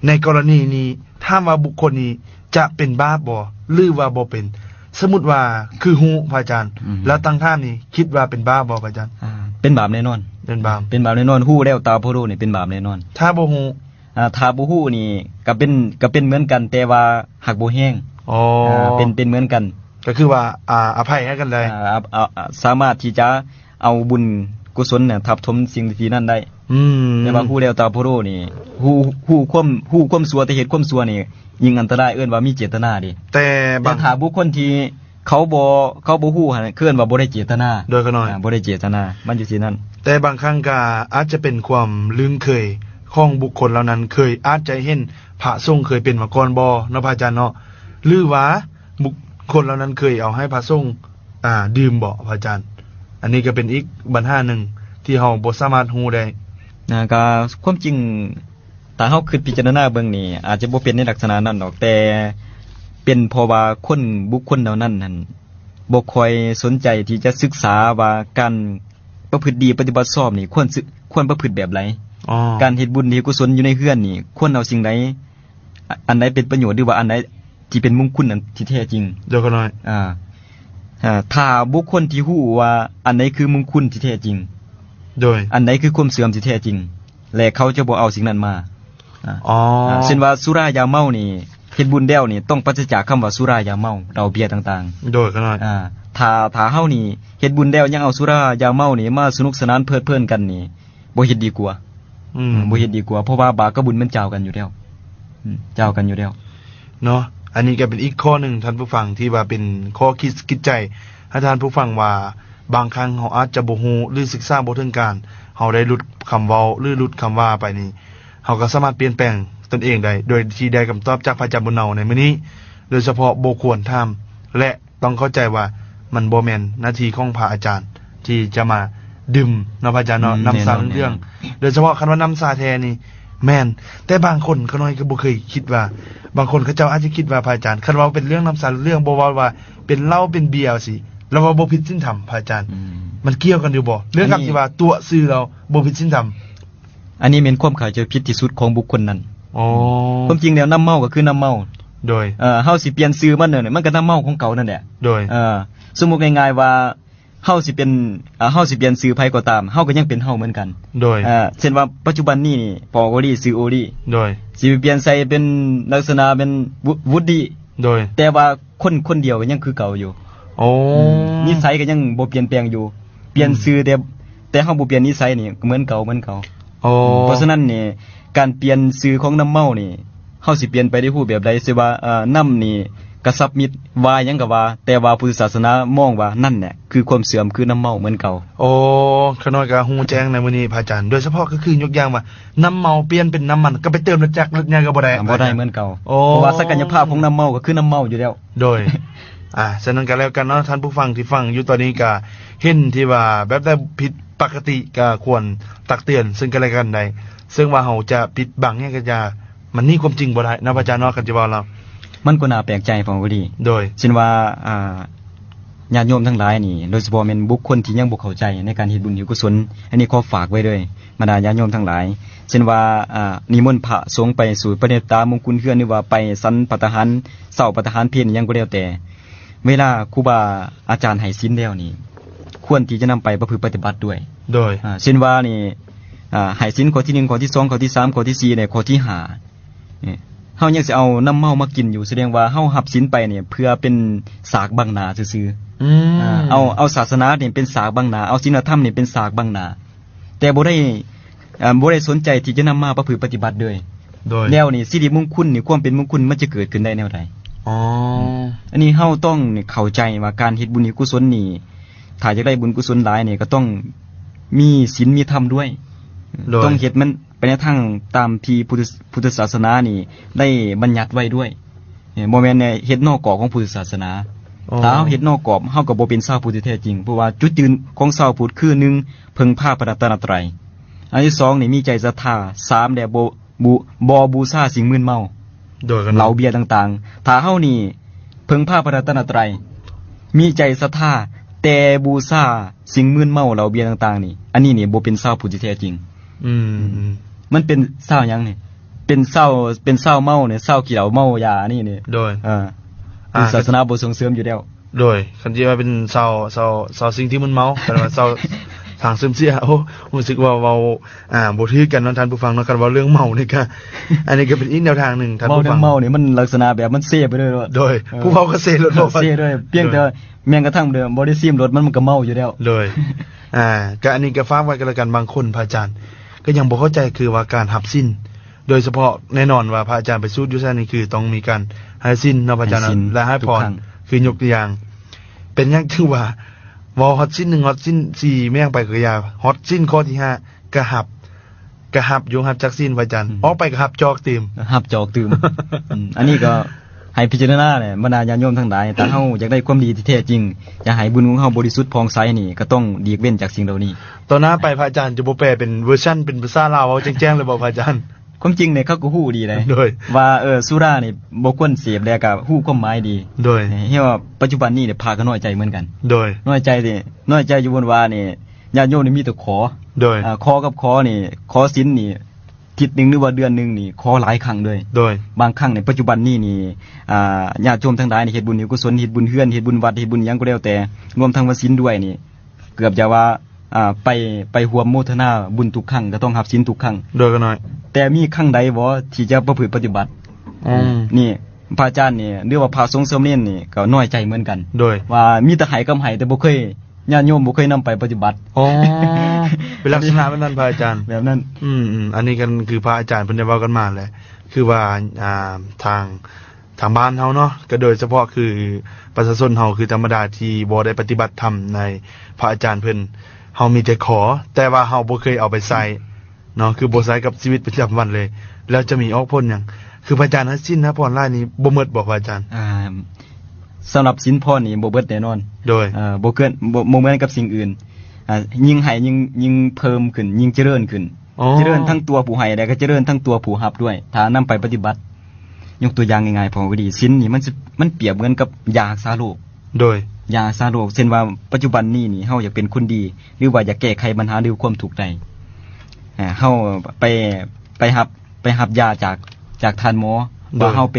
ในกรณีนี้ถามว่าบุคคลนี้จะเป็นบาปบ่หรือว่าบ่เป็น สมมุติว่าคือฮู้พระอาจารย์ แล้วตั้งท่ามนี้คิดว่าเป็นบาปบ่พระอาจารย์ เป็นบาปแน่นอน เป็นบาป เป็นบาปแน่นอนฮู้แล้วตาโพโรนี่เป็นบาปแน่นอน ถ้าบ่ฮู้ ถ้าบ่ฮู้นี่ก็เป็นเหมือนกันแต่ว่าหักบ่แห้ง อ๋อ เป็นเหมือนกัน ก็คือว่าอภัยให้กันได้ สามารถที่จะเอาบุญกุศลเนี่ยทับถมสิ่งที่นั่นได้ แต่ว่าฮู้แล้วตาโพโรนี่ฮู้ความชั่วแต่เหตุความชั่วนี่ยิ่งอันตรายเอิ้นว่ามีเจตนาดิ แต่บาง ถ้าบุคคลที่เขาบ่ฮู้หั่นคือเอิ้นว่าบ่ได้เจตนา โดยก็น้อย บ่ได้เจตนามันอยู่ที่นั่น แต่บางครั้งก็อาจจะเป็นความลืมเคยของบุคคลเหล่านั้นเคยอาจจะเห็นพระสงฆ์เคยเป็นมาก่อนบ่เนาะพระอาจารย์เนาะหรือว่าบุคคลเหล่านั้นเคยเอาให้พระสงฆ์ดื่มบ่พระอาจารย์ อันนี้ก็เป็นอีกปัญหาหนึ่งที่เฮาบ่สามารถฮู้ได้ ก็ความจริงถ้าเฮาคิดพิจารณาเบิ่งนี่อาจจะบ่เป็นในลักษณะนั้นดอกแต่เป็นเพราะว่าบุคคลเหล่านั้นนั่นบ่ค่อยสนใจที่จะศึกษาว่าการประพฤติดีปฏิบัติชอบนี่ควรประพฤติแบบใด อ๋อ การเฮ็ดบุญเฮ็ดกุศลอยู่ในเฮือนนี่ควรเอาสิ่งใดอันใดเป็นประโยชน์หรือว่าอันใดที่เป็นมงคลอันที่แท้จริง เดี๋ยวก็น้อย ถ้าบุคคลที่ฮู้ว่าอันใดคือมงคลที่แท้จริง โดย อันใดคือความเสื่อมที่แท้จริง และเขาจะบ่เอาสิ่งนั้นมา อ๋อ เช่นว่าสุรายาเมานี่เฮ็ดบุญแล้วนี่ต้องปราศจากคำว่าสุรายาเมาเหล้าเบียร์ต่าง โดยก็น้อย ๆถ้าเฮานี่เฮ็ดบุญแล้วยังเอาสุรายาเมานี่มาสนุกสนานเพลิดเพลินกันนี่บ่เฮ็ดดีกว่า บ่เฮ็ดดีกว่าเพราะว่าบาปกับบุญมันเจ้ากันอยู่แล้วเจ้ากันอยู่แล้ว เนาะอันนี้ก็เป็นอีกข้อหนึ่งท่านผู้ฟังที่ว่าเป็นข้อคิดใจให้ท่านผู้ฟังว่าบางครั้งเฮาอาจจะบ่ฮู้หรือศึกษาบ่ถึงการเฮาได้หลุดคำเว้าหรือหลุดคำว่าไปนี่เฮาก็สามารถเปลี่ยนแปลงตนเองได้โดยที่ได้คำตอบจากพระอาจารย์บุญเนาในมื้อนี้โดยเฉพาะบ่ควรทำและต้องเข้าใจว่ามันบ่แม่นหน้าที่ของพระอาจารย์ที่จะมาดื่มเนาะพระอาจารย์เนาะน้ำสาเรื่องโดยเฉพาะคันว่าน้ำสาแท้นี่แม่นแต่บางคนก็น้อยก็บ่เคยคิดว่าบางคนเขาเจ้าอาจจะคิดว่าพระอาจารย์คันว่าเป็นเรื่องน้ำสาเรื่องบ่ว่าเป็นเหล้าเป็นเบียร์สิแล้วว่าบ่ผิดศีลธรรมพระอาจารย์มันเกี่ยวกันอยู่บ่เรื่องกับที่ว่าตัวซื้อเราบ่ผิดศีลธรรม อันนี้เป็นความเข้าใจผิดที่สุดของบุคคลนั้น อ๋อ ความจริงแล้วน้ำเมาก็คือน้ำเมา โดย เฮาสิเปลี่ยนชื่อมันเนี่ยมันก็น้ำเมาของเก่านั่นแหละ โดย สมมุติง่ายๆว่าเฮาสิเปลี่ยนชื่อไผก็ตามเฮาก็ยังเป็นเฮาเหมือนกัน โดย เช่นว่าปัจจุบันนี้นี่ปอโอลี่ชื่อโอลี่ โดย สิเปลี่ยนใส่เป็นลักษณะเป็นวุฒิ โดย แต่ว่าคนเดียวก็ยังคือเก่าอยู่ โอ้ นิสัยก็ยังบ่เปลี่ยนแปลงอยู่เปลี่ยนชื่อแต่เฮาบ่เปลี่ยนนิสัยนี่ก็เหมือนเก่า โอ้ เพราะฉะนั้นนี่การเปลี่ยนชื่อของน้ำเมานี่เฮาสิเปลี่ยนไปได้ฮู้แบบใดสิว่าน้ำนี่กษัตริย์มิตรว่าหยังก็ว่าแต่ว่าพุทธศาสนามองว่านั่นแหละคือความเสื่อมคือน้ำเมาเหมือนเก่า โอ้ขน้อยก็ฮู้แจ้งในมื้อนี้พระอาจารย์โดยเฉพาะก็คือยกอย่างว่าน้ำเมาเปลี่ยนเป็นน้ำมันก็ไปเติมรถจักรรถยางก็บ่ได้ บ่ได้เหมือนเก่า โอ้ เพราะว่าศักยภาพของน้ำเมาก็คือน้ำเมาอยู่แล้ว โดย ฉะนั้นก็แล้วกันเนาะท่านผู้ฟังที่ฟังอยู่ตอนนี้ก็เห็นที่ว่าแบบใดผิดปกติก็ควรตักเตือนซึ่งกันและกันได้ซึ่งว่าเฮาจะปิดบังหยังก็จะมันนี่ความจริงบ่ได้นะพระอาจารย์เนาะกันสิว่าเรา มันก็น่าแปลกใจฟังบ่ดี โดย เช่นว่าญาติโยมทั้งหลายนี่โดยเฉพาะแม่นบุคคลที่ยังบ่เข้าใจในการเฮ็ดบุญเฮ็ดกุศลอันนี้ขอฝากไว้เลยบรรดาญาติโยมทั้งหลายเช่นว่านิมนต์พระสงฆ์ไปสู่ประเดชตามงคลเฮือนหรือว่าไปสันปัตหารเช้าปัตหารเพลหยังก็แล้วแต่เวลาครูบาอาจารย์ให้ศีลแล้วนี่ควรที่จะนำไปประพฤติปฏิบัติด้วย โดย เช่นว่านี่ให้ศีลข้อที่1ข้อที่2ข้อที่3ข้อที่4ในข้อที่5นี่เฮายังสิเอาน้ำเมามากินอยู่แสดงว่าเฮารับศีลไปเนี่ยเพื่อเป็นสากบังหน้าซื่อๆเอาศาสนานี่เป็นสากบังหน้าเอาศีลธรรมนี่เป็นสากบังหน้า แต่บ่ได้สนใจที่จะนำมาประพฤติปฏิบัติเลย โดย แล้วนี่สิริมงคลนี่ความเป็นมงคลมันจะเกิดขึ้นได้แนวใด อ๋อ อันนี้เฮาต้องเข้าใจว่าการเฮ็ดบุญกุศลนี่ถ้าจะได้บุญกุศลหลายนี่ก็ต้องมีศีลมีธรรมด้วย โดย ต้องเฮ็ดมันไปในทางตามที่พุทธศาสนานี่ได้บัญญัติไว้ด้วยบ่แม่นเฮ็ดนอกกรอบของพุทธศาสนา อ๋อ ถ้าเฮาเฮ็ดนอกกรอบเฮาก็บ่เป็นชาวพุทธที่แท้จริงเพราะว่าจุดยืนของชาวพุทธคือ1เพิ่งพาพระรัตนตรัยอันที่2นี่มีใจศรัทธา3ได้บ่บูชาสิ่งมึนเมา โดยกัน เหล้าเบียร์ต่างๆถ้าเฮานี่เพิ่งพาพระรัตนตรัยมีใจศรัทธาแต่บูชาสิ่งมึนเมาเหล้าเบียร์ต่างๆนี่อันนี้นี่บ่เป็นชาวพุทธที่แท้จริง อืม มันเป็นเศร้าหยังนี่เป็นเศร้าเมาเนี่ยเศร้ากี่เหล้าเมายานี่นี่ โดย ศาสนาบ่ส่งเสริมอยู่แล้ว โดยคันที่ว่าเป็นเศร้าสิ่งที่มันเมากันว่าเศร้าทางซึมเสียโอ้รู้สึกว่าเว้าบ่ถือกันเนาะท่านผู้ฟังเนาะกันว่าเรื่องเมานี่ก็ อันนี้ก็เป็นอีกแนวทางหนึงท่าน เมา ผู้ เรื่ ฟั อง งเมานี่มันลักษณะแบบมันเซไปเลยว่า โดยผู้เว้าก็เซรถบ่ เซด้วยเพียงแต่แม้กระทั่งเดิมบ่ได้ซิมรถมันก็เมาอยู่แล้ว โดยก็อันนี้ก็ฝากไว้กันแล้วกันบางคนพระอาจารย์ ก็ยังบ่เข้าใจคือว่าการหับสิ้น โดยเฉพาะแน่นอนว่าพระอาจารย์ไปสูตรอยู่ซั่นนี่คือต้องมีการให้สิ้นเนาะพระอาจารย์ ให้สิ้น และให้ ทุ พ ก ร ครั้ง คือยกตัวอย่าง เป็นหยังถือว่าเว้าฮอดสิ้น1ฮอดสิ้น4แม่งไปก็ยาฮอดสิ้นข้อที่5ก็หับอยู่หับจักสิ้นพระอาจารย์ออกไปก็หับจอกตีม หับจอกตื่ม อันนี้ก็ให้พิจารณาเนี่ยบรรดาญาติโยมทั้งหลายถ้าเฮาอยากได้ความดีที่แท้จริงอยากให้บุญของเฮาบริสุทธิ์ผ่องใสนี่ก็ต้องหลีกเว้นจากสิ่งเหล่านี้ ตอนหน้าไปพระอาจารย์จะบ่แปลเป็นเวอร์ชันเป็นภาษาลาวเอาแจ้งๆเลยบ่พระอาจารย์ ความจริงเนี่ยเขาก็ฮู้ดีเลย โดย ว่าสุรานี่บ่ควรเสพแล้วก็ฮู้ความหมายดี โดย เฮ็ดว่าปัจจุบันนี้เนี่ยพากันน้อยใจเหมือนกัน โดย น้อยใจอยู่บนว่านี่ญาติโยมนี่มีแต่ขอ โดย ขอกับขอนี่ขอศีลนี่อาทิตย์หนึงหรือว่าเดือนหนึงนี่ขอหลายครั้งเลย โดย บางครั้งในปัจจุบันนี้นี่ญาติโยมทั้งหลายนี่เฮ็ดบุญกุศลเฮ็ดบุญเฮือนเฮ็ดบุญวัดเฮ็ดบุญหยังก็แล้วแต่รวมทั้งว่าศีลด้วยนี่เกือบจะว่าไปร่วมโมทนาบุญทุกครั้งก็ต้องรับศีลทุกครั้ง โดยกันหน่อย แต่มีครั้งใดบ่ที่จะประพฤติปฏิบัติ นี่พระอาจารย์นี่หรือว่าพระสงฆ์สามเณรนี่ก็น้อยใจเหมือนกัน โดย ว่ามีแต่ให้กับให้แต่บ่เคยญาติโยมบ่เคยนำไปปฏิบัติ อ๋อ เป็นลักษณะแบบนั้นพระอาจารย์ แบบนั้น อันนี้กันคือพระอาจารย์เพิ่นได้เว้ากันมาแหละคือว่าทางบ้านเฮาเนาะก็โดยเฉพาะคือประชาชนเฮาคือธรรมดาที่บ่ได้ปฏิบัติธรรมในพระอาจารย์เพิ่นเฮามีแต่ขอ แต่ว่าเฮาบ่เคยเอาไปใส่เนาะคือบ่ใช้กับชีวิตประจำวันเลย แล้วจะมีออกผลหยังคือพระอาจารย์ทั้งสิ้นนะพรหลายนี้บ่หมดบ่พระอาจารย์ สำหรับศีลพรนี่บ่เบิดแน่นอน โดย บ่เกินบ่เหมือนกับสิ่งอื่นยิ่งให้ยิ่งเพิ่มขึ้นยิ่งเจริญขึ้น อ๋อ เจริญทั้งตัวผู้ให้และก็เจริญทั้งตัวผู้รับด้วยถ้านำไปปฏิบัติยกตัวอย่างง่ายๆพอก็ดีศีลนี่มันเปรียบเหมือนกับยารักษาโรค โดย ยารักษาโรคเช่นว่าปัจจุบันนี้นี่เฮาอยากเป็นคนดี หรือว่าอยากแก้ไขปัญหาหรือความทุกข์ใดเฮาไปรับยาจากท่านหมอว่าเฮาเ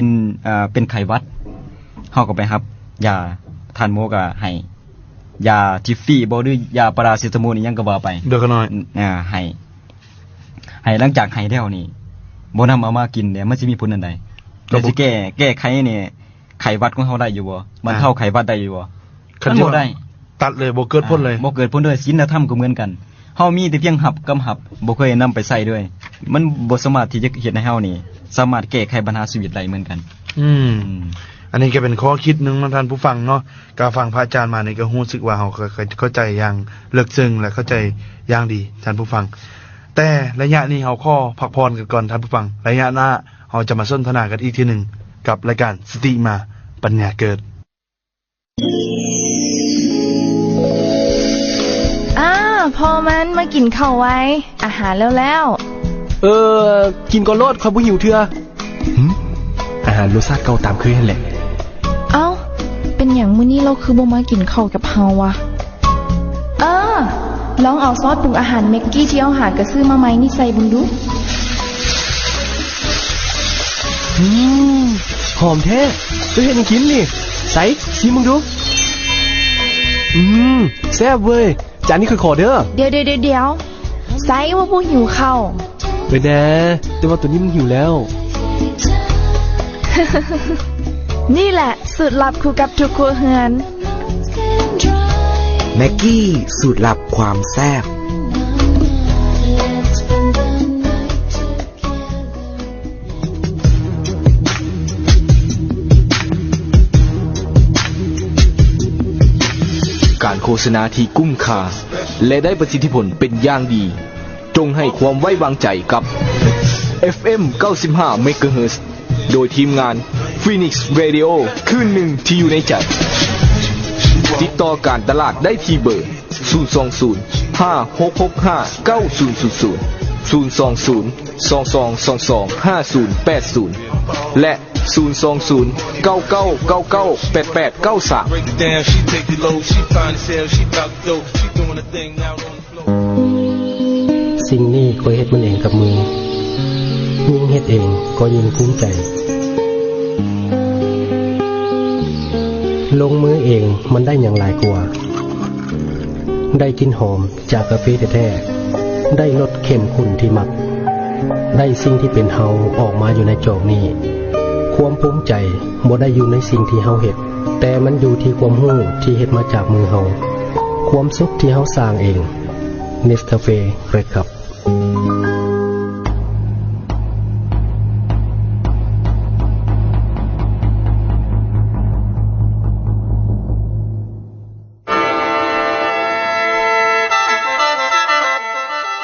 ป็นไข้หวัดเฮาก็ไปรับยาท่านหมอก็ให้ยาทิฟฟี่บ่หรือยาปาราเซตามอลนี่ยังก็ว่าไป เดี๋ยวกันหน่อย ให้หลังจากให้แล้วนี่บ่นำเอามากินเนี่ยมันสิมีผลอันใดแล้วสิแก้ไขนี่ไข้หวัดของเฮาได้อยู่บ่มันเท่าไข้หวัดได้อยู่บ่มันบ่ได้ ตัดเลยบ่เกิดผลเลย บ่เกิดผลเลยศีลธรรมก็เหมือนกันเฮามีแต่เพียงหับกับหับบ่เคยนำไปใช้ด้วยมันบ่สามารถที่จะเฮ็ดให้เฮานี่สามารถแก้ไขปัญหาชีวิตได้เหมือนกัน อันนี้ก็เป็นข้อคิดหนึงนะท่านผู้ฟังเนาะก็ฟังพระอาจารย์มานี่ก็รู้สึกว่าเฮาก็เข้าใจอย่างลึกซึ้งและเข้าใจอย่างดีท่านผู้ฟัง แต่ระยะนี้เฮาขอพักผ่อนกันก่อนท่านผู้ฟังระยะหน้าเฮาจะมาสนทนากันอีกทีหนึงกับรายการสติมาปัญญาเกิด พอมันมากินข้าวไว้อาหารแล้ว กินก่อนโลดคอยบ่หิวเทื่ออาหารรสชาติเก่าตามเคยนั่นแหละ เอ้าเป็นอย่างมื้อนี้เราคือบ่มากินข้าวกับเฮาวะลองเอาซอสปรุงอาหารเม็กกี้ที่เอาหากระซื้อมาใหม่นี่ใส่บุญดู หอมแท้ตัวเห็ดยังกินนี่ใส่ชิมมึงดูแซ่บเว้ยจานนี้คือขอเด้อ เดี๋ยวใส่ว่าบ่หิวข้าว ไปแน่แต่ว่าตัวนี้มันหิวแล้ว นี่แหละสูตรลับคู่กับทุกครัวเรือน แม็กกี้สูตรลับความแซ่บ ฆษณาที่กุ้มค่าและได้ประสิทธิผลเป็นอย่างดีจงให้ความไว้วางใจกับ FM 95 MHz โดยทีมงาน Phoenix Radio คลื่นหนึ่งที่อยู่ในใจติดต่อการตลาดได้ที่เบอร์ 020 5665 9000 020 2222 5080 และ 020 9999 8893 Break it down, she take it low, she fine as hell, she bout to go, she doing a thing out on the floor. สิ่งนี้คอยเฮ็ดมันเองกับมือยิ่งเฮ็ดเองก็ยิ่งภูมิใจลงมือเองมันได้อย่างหลายกว่าได้กลิ่นหอมจากกาแฟแท้ๆได้รสเข้มข้นที่มักได้สิ่งที่เป็นเฮาออกมาอยู่ในจอกนี้ความภูมิใจบ่ได้อยู่ในสิ่งที่เฮาเฮ็ดแต่มันอยู่ที่ความรู้ที่เฮ็ดมาจากมือเฮาความสุขที่เฮาสร้างเองเนสคาเฟ่เรดครับ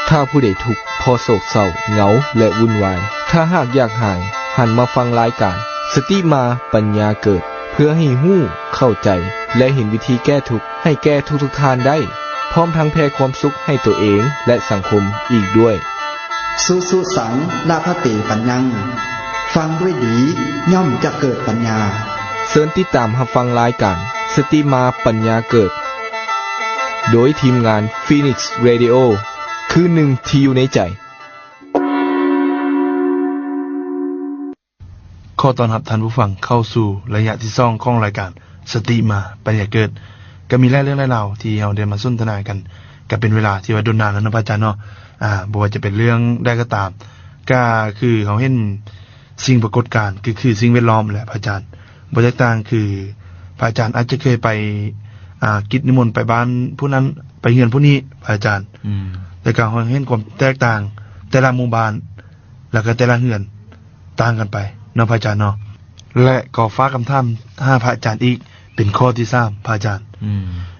ถ้าผู้ใดทุกข์พอโศกเศร้าเหงาและวุ่นวายถ้าหากอยากหายหันมาฟังรายการสติมาปัญญาเกิดเพื่อให้ฮู้เข้าใจและเห็นวิธีแก้ทุกข์ให้แก้ทุกทานได้พร้อมทั้งแผ่ความสุขให้ตัวเองและสังคมอีกด้วยสุสุสังลาภเตปัญญังฟังด้วยดีย่อมจะเกิดปัญญาเชิญติดตามรับฟังรายการสติมาปัญญาเกิดโดยทีมงาน Phoenix Radio คือหนึ่งที่อยู่ในใจขอต้อนรับท่านผู้ฟังเข้าสู่ระยะที่2ของรายการสติมาปัญญาเกิดก็มีหลายเรื่องหลายราวที่เราได้มาสนทนากันก็เป็นเวลาที่ว่าโดนนานแล้วนะพระอาจารย์เนาะบ่ว่าจะเป็นเรื่องใดก็ตามก็คือเขาเห็นสิ่งปรากฏการณ์คือสิ่งแวดล้อมแหละพระอาจารย์บ่แตกต่างคือพระอาจารย์อาจจะเคยไปกิจนิมนต์ไปบ้านผู้นั้นไปเฮือนผู้นี้พระอาจารย์แต่ก็เห็นความแตกต่างแต่ละหมู่บ้านแล้วก็แต่ละเฮือนต่างกันไปเนาะพระอาจารย์เนาะและก็ฟ้าคำถามพระอาจารย์อีกเป็นข้อที่3พระอาจารย์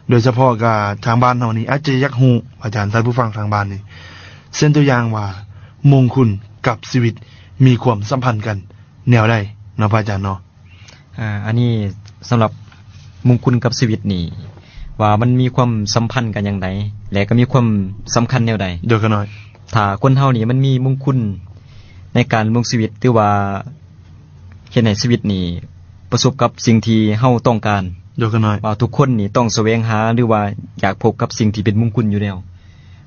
โดยเฉพาะกับทางบ้านเฮานี่อาจจะอยากฮู้อาจารย์ท่านผู้ฟังทางบ้านนี่เส้นตัวอย่างว่ามงคลกับชีวิตมีความสัมพันธ์กันแนวใดเนาะพระอาจารย์เนาะอันนี้สำหรับมงคลกับชีวิตนี่ว่ามันมีความสัมพันธ์กันอย่างไรและก็มีความสำคัญแนวใดโดยกันหน่อยถ้าคนเฮานี่มันมีมงคลในการดำรงชีวิตหรือว่าเฮ็ดให้ชีวิตนี่ประสบกับสิ่งที่เฮาต้องการโดยกันหน่อยว่าทุกคนนี่ต้องแสวงหาหรือว่าอยากพบกับสิ่งที่เป็นมงคลอยู่แล้ว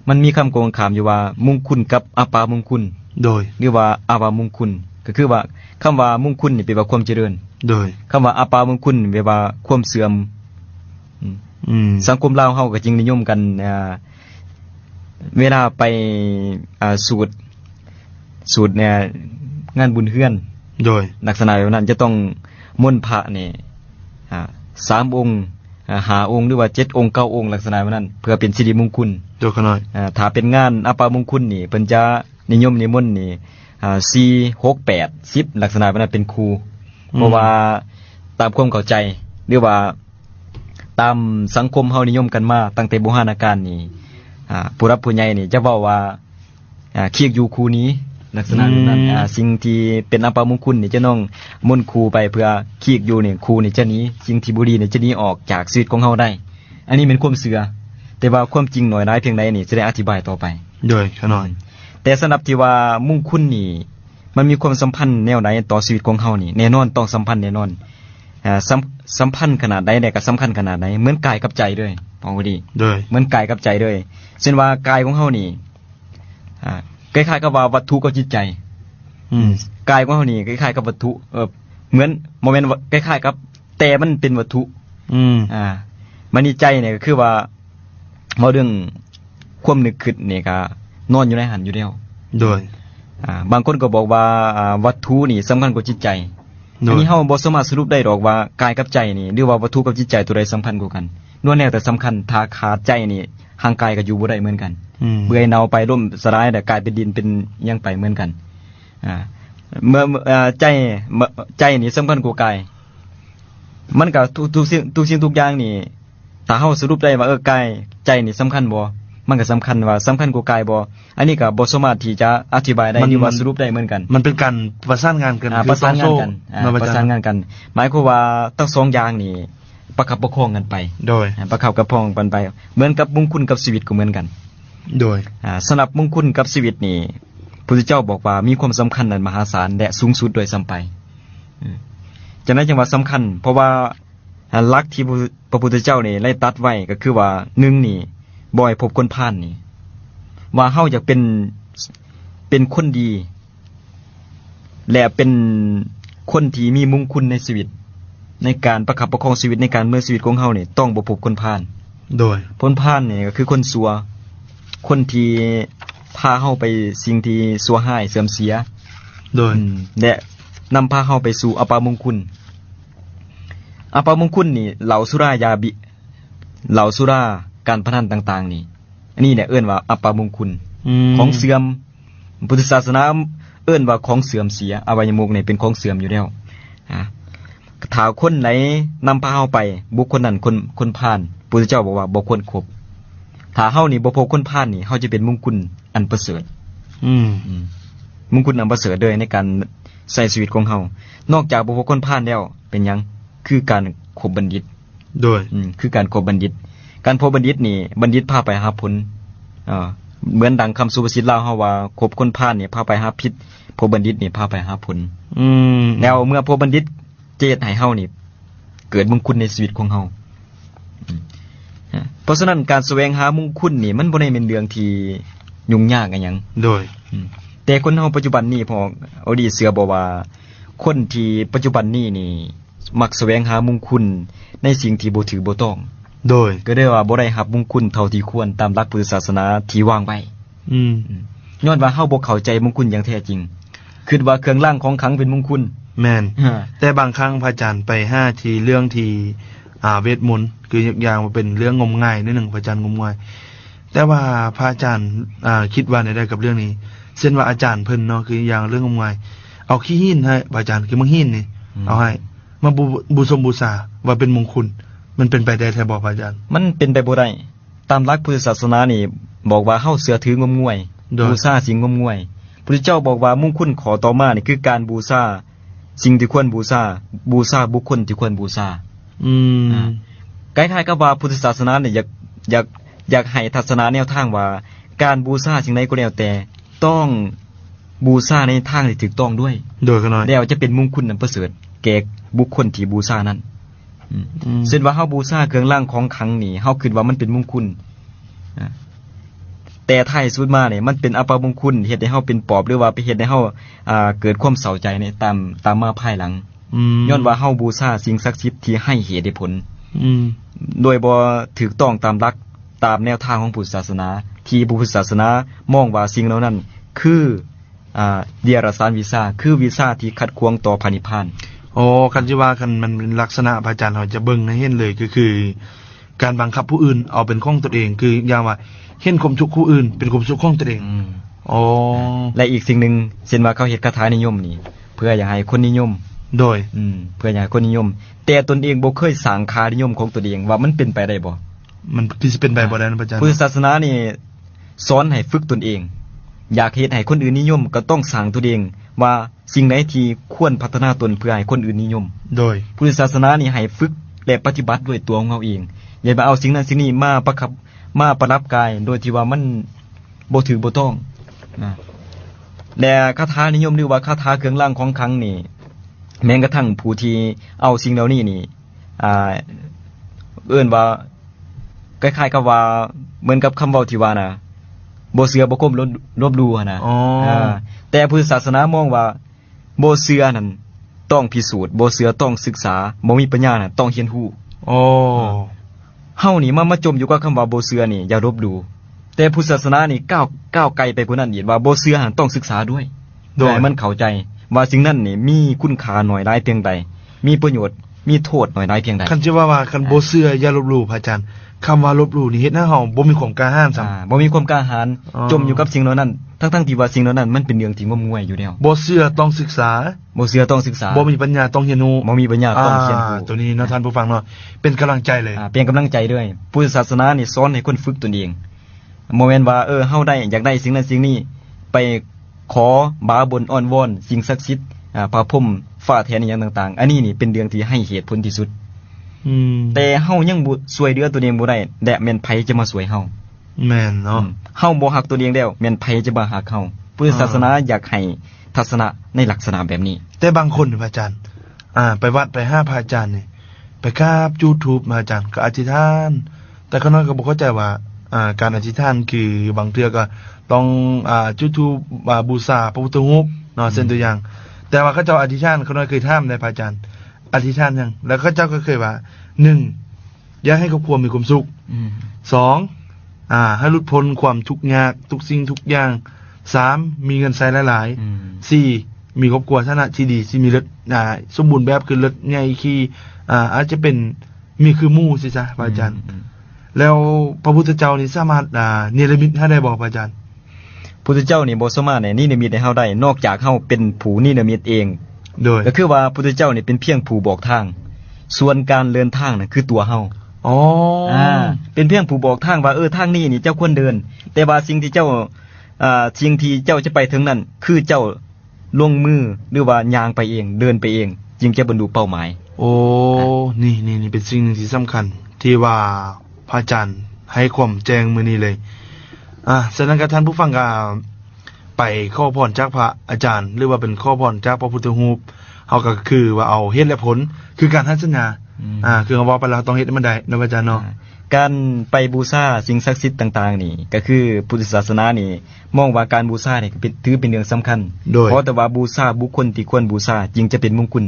มันมีคำโกงขามอยู่ว่ามงคลกับอัปามงคลโดยหรือว่าอาวามงคลก็คือว่าคำว่ามงคลนี่แปลว่าความเจริญโดยคำว่าอัปามงคลแปลว่าความเสื่อมสังคมลาวเฮาก็จึงนิยมกันเวลาไปสูตรเนี่ยงานบุญเฮือนโดยลักษณะแบบนั้นจะต้องมนต์พระนี่3องค์5องค์หรือว่า7องค์9องค์ลักษณะแบบนั้นเพื่อเป็นสิริมงคลโดยขน้อยถ้าเป็นงานอัปามงคลนี่เพิ่นจะนิยมนิมนต์นี่4 6 8 10ลักษณะแบบนั้นเป็นครูเพราะว่าตามความเข้าใจหรือว่าตามสังคมเฮานิยมกันมาตั้งแต่โบราณกาลนี่ผู้รับผู้ใหญ่นี่จะเว้าว่าเคียกอยู่ครูนี้ลักษณะนั้นสิ่งที่เป็นอัปมงคลนี่จะน้องมนต์ครูไปเพื่อเคียกอยู่นี่ครูนี่จะหนีสิ่งที่บ่ดีนี่จะหนีออกจากชีวิตของเฮาได้อันนี้เป็นความเชื่อแต่ว่าความจริงน้อยหลายเพียงใดนี่จะได้อธิบายต่อไปโดยขน้อยแต่สำหรับที่ว่ามงคลนี่มันมีความสัมพันธ์แนวไหนต่อชีวิตของเฮานี่แน่นอนต้องสัมพันธ์แน่นอนสัมพันธ์ขนาดใดแต่ก็สำคัญขนาดไหนเหมือนกายกับใจด้วยฟังบ่ดีเหมือนกายกับใจด้วยเช่นว่ากายของเฮานี่คล้ายๆกับว่าวัตถุกับจิตใจกายของเฮานี่คล้ายๆกับวัตถุเหมือนโมเมนต์คล้ายๆกับแต่มันเป็นวัตถุมันนี่ใจเนี่ยก็คือว่าเฮาเรื่องความนึกคิดนี่ก็นอนอยู่ในหันอยู่แล้วโดยบางคนก็บอกว่าวัตถุนี่สำคัญกว่าจิตใจอันนี้เฮาบ่สามารถสรุปได้ดอกว่ากายกับใจนี่หรือว่าวัตถุกับจิตใจตัวใดสำคัญกว่ากันล้วนแล้วแต่สำคัญถ้าขาดใจนี่ห่างกายก็อยู่บ่ได้เหมือนกันเบื่อเน่าไปล่มสลายแต่กลายเป็นดินเป็นหยังไปเหมือนกันเมื่อใจนี่สำคัญกว่ากายมันก็ทุกสิ่งทุกอย่างนี่ ถ้าเฮาสรุปได้ว่ากายใจนี่สำคัญบ่มันก็สำคัญว่าสำคัญกว่ากายบ่อันนี้ก็บ่สามารถที่จะอธิบายได้หรือว่าสรุปได้เหมือนกันมันเป็นการประสานงานกัน ประสานงานกันประสานงานกันหมายความว่าทั้งสองอย่างนี่ประคับประคองกันไปโดยประคับประคองกันไปเหมือนกับมงคลกับชีวิตก็เหมือนกันโดยสำหรับมงคลกับชีวิตนี่พระพุทธเจ้าบอกว่ามีความสำคัญอันมหาศาลและสูงสุดโดยซ้ำไปฉะนั้นจึงว่าสำคัญเพราะว่าหลักที่พระพุทธเจ้านี่ได้ตัดไว้ก็คือว่า1นี่บ่ให้พบคนพาลนี่ว่าเฮาอยากเป็นคนดีและเป็นคนที่มีมงคลในชีวิตในการประคับประคองชีวิตในการเมื่อชีวิตของเฮานี่ต้องบ่พบคนพาลโดยคนพาลนี่ก็คือคนซัวคนที่พาเฮาไปสิ่งที่ซัวหายเสื่อมเสียโดยและนำพาเฮาไปสู่อัปมงคลอัปมงคลนี่เหล่าสุรายาบิเหล่าสุราการพนันต่างๆนี่อันนี้เนี่ยเอิ้นว่าอัปมงคลของเสื่อมพุทธศาสนาเอิ้นว่าของเสื่อมเสียอวัยมุขนี่เป็นของเสื่อมอยู่แล้วถ้าคนไหนนำพาเฮาไปบุคคลนั้นคนพาลพุทธเจ้าบอกว่าบ่ควรคบถ้าเฮานี่บ่พบคนพาลนี่เฮาจะเป็นมงคลอันประเสริฐมงคลอันประเสริฐเลยในการใช้ชีวิตของเฮานอกจากบ่พบคนพาลแล้วเป็นหยังคือการคบบัณฑิตโดยคือการคบบัณฑิตการพบบัณฑิตนี่บัณฑิตพาไปหาผลเหมือนดังคำสุภาษิตลาวเฮาว่าคบคนพาลนี่พาไปหาพิษพบบัณฑิตนี่พาไปหาผลแล้วเมื่อพบบัณฑิตเจตให้เฮานี่เกิดมงคลในชีวิตของเฮาเพราะฉะนั้นการแสวงหามงคลนี่มันบ่ได้เป็นเรื่องที่ยุ่งยากอีหยังโดยแต่คนเฮาปัจจุบันนี้พอเอาดีเสือบอกว่าคนที่ปัจจุบันนี้นี่มักแสวงหามงคลในสิ่งที่บ่ถือบ่ต้องโดยก็ได้ว่าบ่ได้รับมงคลเท่าที่ควรตามหลักพุทธศาสนาที่วางไว้ย้อนว่าเฮาบ่เข้าใจมงคลอย่างแท้จริงคิดว่าเครื่องรางของขลังเป็นมงคลแม่นแต่บางครั้งพระอาจารย์ไป5ทีเรื่องที่เวทมนต์คืออย่างว่าเป็นเรื่องงมงายนิดนึงพระอาจารย์งมงายแต่ว่าพระอาจารย์คิดว่าในได้กับเรื่องนี้เช่นว่าอาจารย์เพิ่นเนาะคืออย่างเรื่องงมงายเอาขี้หินให้พระอาจารย์คือมังหินนี่เอาให้มาบูชมบูชาว่าเป็นมงคลมันเป็นไปได้แท้บ่พระอาจารย์มันเป็นไปบ่ได้ตามหลักพุทธศาสนานี่บอกว่าเฮาเชื่อถืองมงวยบูชาสิ่งงมงวยพระพุทธเจ้าบอกว่ามงคลขอต่อมานี่คือการบูชาสิ่งที่ควรบูชาบุคคลที่ควรบูชาคล้ายๆกับว่าพุทธศาสนาเนี่ยอยากให้ทัศนะแนวทางว่าการบูชาสิ่งใดก็แล้วแต่ต้องบูชาในทางที่ถูกต้องด้วยโดยขน้อยแล้วจะเป็นมงคลอันประเสริฐแก่บุคคลที่บูชานั้นเช่นว่าเฮาบูชาเครื่องรางของขลังนี่เฮาคิดว่ามันเป็นมงคลแต่ท้ายสุดมาเนี่ยมันเป็นอัปมงคลเฮ็ดให้เฮาเป็นปอบหรือว่าไปเฮ็ดให้เฮาเกิดความเศร้าใจในตามมาภายหลังย้อนว่าเฮาบูชาสิ่งศักดิ์สิทธิ์ที่ให้เหตุให้ผลโดยบ่ถูกต้องตามหลักตามแนวทางของพุทธศาสนาที่พุทธศาสนามองว่าสิ่งเหล่านั้นคือเดียรสารวิชาคือวิชาที่ขัดขวางต่อพระนิพพานโอ้คันสิว่าคันมันเป็นลักษณะพระอาจารย์เฮาจะเบิ่งให้เห็นเลยก็คือการบังคับผู้อื่นเอาเป็นของตนเองคืออย่างว่าเห็นความสุขผู้อื่นเป็นความสุขของตนเองอ๋อและอีกสิ่งนึงเช่นว่าเขาเฮ็ดคาถานิยมนี่เพื่ออยากให้คนนิยมโดยเพื่ออยากให้คนนิยมแต่ตนเองบ่เคยสร้างค่านิยมของตนเองว่ามันเป็นไปได้บ่มันสิเป็นไปบ่ได้นะพระอาจารย์พุทธศาสนานี่สอนให้ฝึกตนเองอยากเฮ็ดให้คนอื่นนิยมก็ต้องสร้างตนเองว่าสิ่งไหนที่ควรพัฒนาตนเพื่อให้คนอื่นนิยมโดยพุทธศาสนานี่ให้ฝึกและปฏิบัติด้วยตัวของเราเองอย่าไปเอาสิ่งนั้นสิ่งนี้มาประดับกายโดยที่ว่ามันบ่ถูกบ่ต้องและคาถานิยมหรือว่าคาถาเครื่องรางของขลังนี่แม้กระทั่งผู้ที่เอาสิ่งเหล่านี้นี่เอิ้นว่าคล้ายๆกับว่าเหมือนกับคำเว้าที่ว่าน่ะบ่เชื่อบ่ก้มลบดูนะแต่พุทธศาสนามองว่าบ่เชื่อนั่นต้องพิสูจน์บ่เชื่อต้องศึกษาบ่มีปัญญาน่ะต้องเรียนรู้เฮานี่มาจมอยู่กับคำว่าบ่เชื่อนี่อย่าลบดูแต่พุทธศาสนานี่ก้าวไกลไปกว่านั้นอีกว่าบ่เชื่อหั่นต้องศึกษาด้วยโดยมันเข้าใจว่าสิ่งนั้นนี่มีคุณค่าน้อยหลายเพียงใดมีประโยชน์ มีโทษน้อยๆเพียงใด คันสิว่าคันบ่เชื่ออย่าลบหลู่พระอาจารย์คำว่าลบหลู่นี่เฮ็ดให้เฮาบ่มีความกล้าหาญซ้ํ บ่มีความกล้าหาญ อ๋อ จมอยู่กับสิ่งเหล่านั้นทั้งๆที่ว่าสิ่งเหล่านั้นมันเป็นเรื่องที่งมงวยอยู่แล้ว บ่เชื่อต้องศึกษา บ่เชื่อต้องศึกษา บ่มีปัญญาต้องเรียนรู้ บ่มีปัญญาต้องเรียนรู้ ตัวนี้เนาะท่านผู้ฟังเนาะเป็นกำลังใจเลย เป็นกำลังใจด้วยพุทธศาสนานี่สอนให้คนฝึกตนเองบ่แม่นว่าเฮาได้อยากได้สิ่งนั้นสิ่งนี้ไปขอบาบนอ้อนวอนสิ่งศักดิ์สิทธิ์พระพรหมฟ้าแทนอหยังต่างๆอันนี้นี่เป็นเรื่องที่ให้เหตุผลที่สุด แต่เฮายังบ่ช่วยเหลือตัวเองบ่ได้และแม่นไผจะมาช่วยเฮา แม่นเนาะ เฮาบ่ฮักตัวเองแล้วแม่นไผจะมาฮักเฮาพุทธศาสนาอยากให้ทัศนะในลักษณะแบบนี้ แต่บางคนนี่พระอาจารย์ไปวัดไปหาพระอาจารย์นี่ไปกราบ YouTube มาอาจารย์ก็อธิษฐาน แต่เขาน้อยก็บ่เข้าใจว่าการอธิษฐานคือบางเทื่อก็ต้องจุดธูปบูชาพระพุทธรูปเนาะเช่นตัวอย่าง แต่ว่าเขาเจ้าอธิษฐานเขาน้อยเคยถามได้พระอาจารย์อธิษฐานหยังแล้วเขาเจ้าก็เคยว่า1อยากให้ครอบครัวมีความสุข2ให้หลุดพ้นความทุกข์ยากทุกสิ่งทุกอย่าง3มีเงินใช้หลายๆ4มีครอบครัวฐานะที่ดีที่มีรถสมบูรณ์แบบคือรถใหญ่ขี่อาจจะเป็นมีคือหมู่สิซะพระอาจารย์แล้วพระพุทธเจ้านี่สามารถเนรมิตให้ได้บ่พระอาจารย์ พุทธเจ้านี่บ่สามารถนิมิตให้เฮาได้นอกจากเฮาเป็นผู้นิมิตเอง โดย ก็คือว่าพุทธเจ้านี่เป็นเพียงผู้บอกทางส่วนการเดินทางน่ะคือตัวเฮา อ๋อ เป็นเพียงผู้บอกทางว่าทางนี้นี่เจ้าควรเดินแต่ว่าสิ่งที่เจ้าจะไปถึงนั้นคือเจ้าลงมือหรือว่าย่างไปเองเดินไปเองจึงจะบรรลุเป้าหมาย โอ้นี่เป็นสิ่งที่สำคัญที่ว่าพระอาจารย์ให้ความแจ้งมื้อนี้เลยฉะนั้นก็ท่านผู้ฟังก็ไปขอพรจากพระอาจารย์หรือว่าเป็นขอพรจากพระพุทธรูปเฮาก็คือว่าเอาเหตุและผลคือการทัศนาคือเฮาว่าไปแล้วต้องเฮ็ดให้มันได้เนาะพระอาจารย์เนาะ การไปบูชาสิ่งศักดิ์สิทธิ์ต่างๆนี่ก็คือพุทธศาสนานี่มองว่าการบูชานี่ถือเป็นเรื่องสำคัญเพราะแต่ว่าบูชาบุคคลที่ควรบูชาจึงจะเป็นมงคล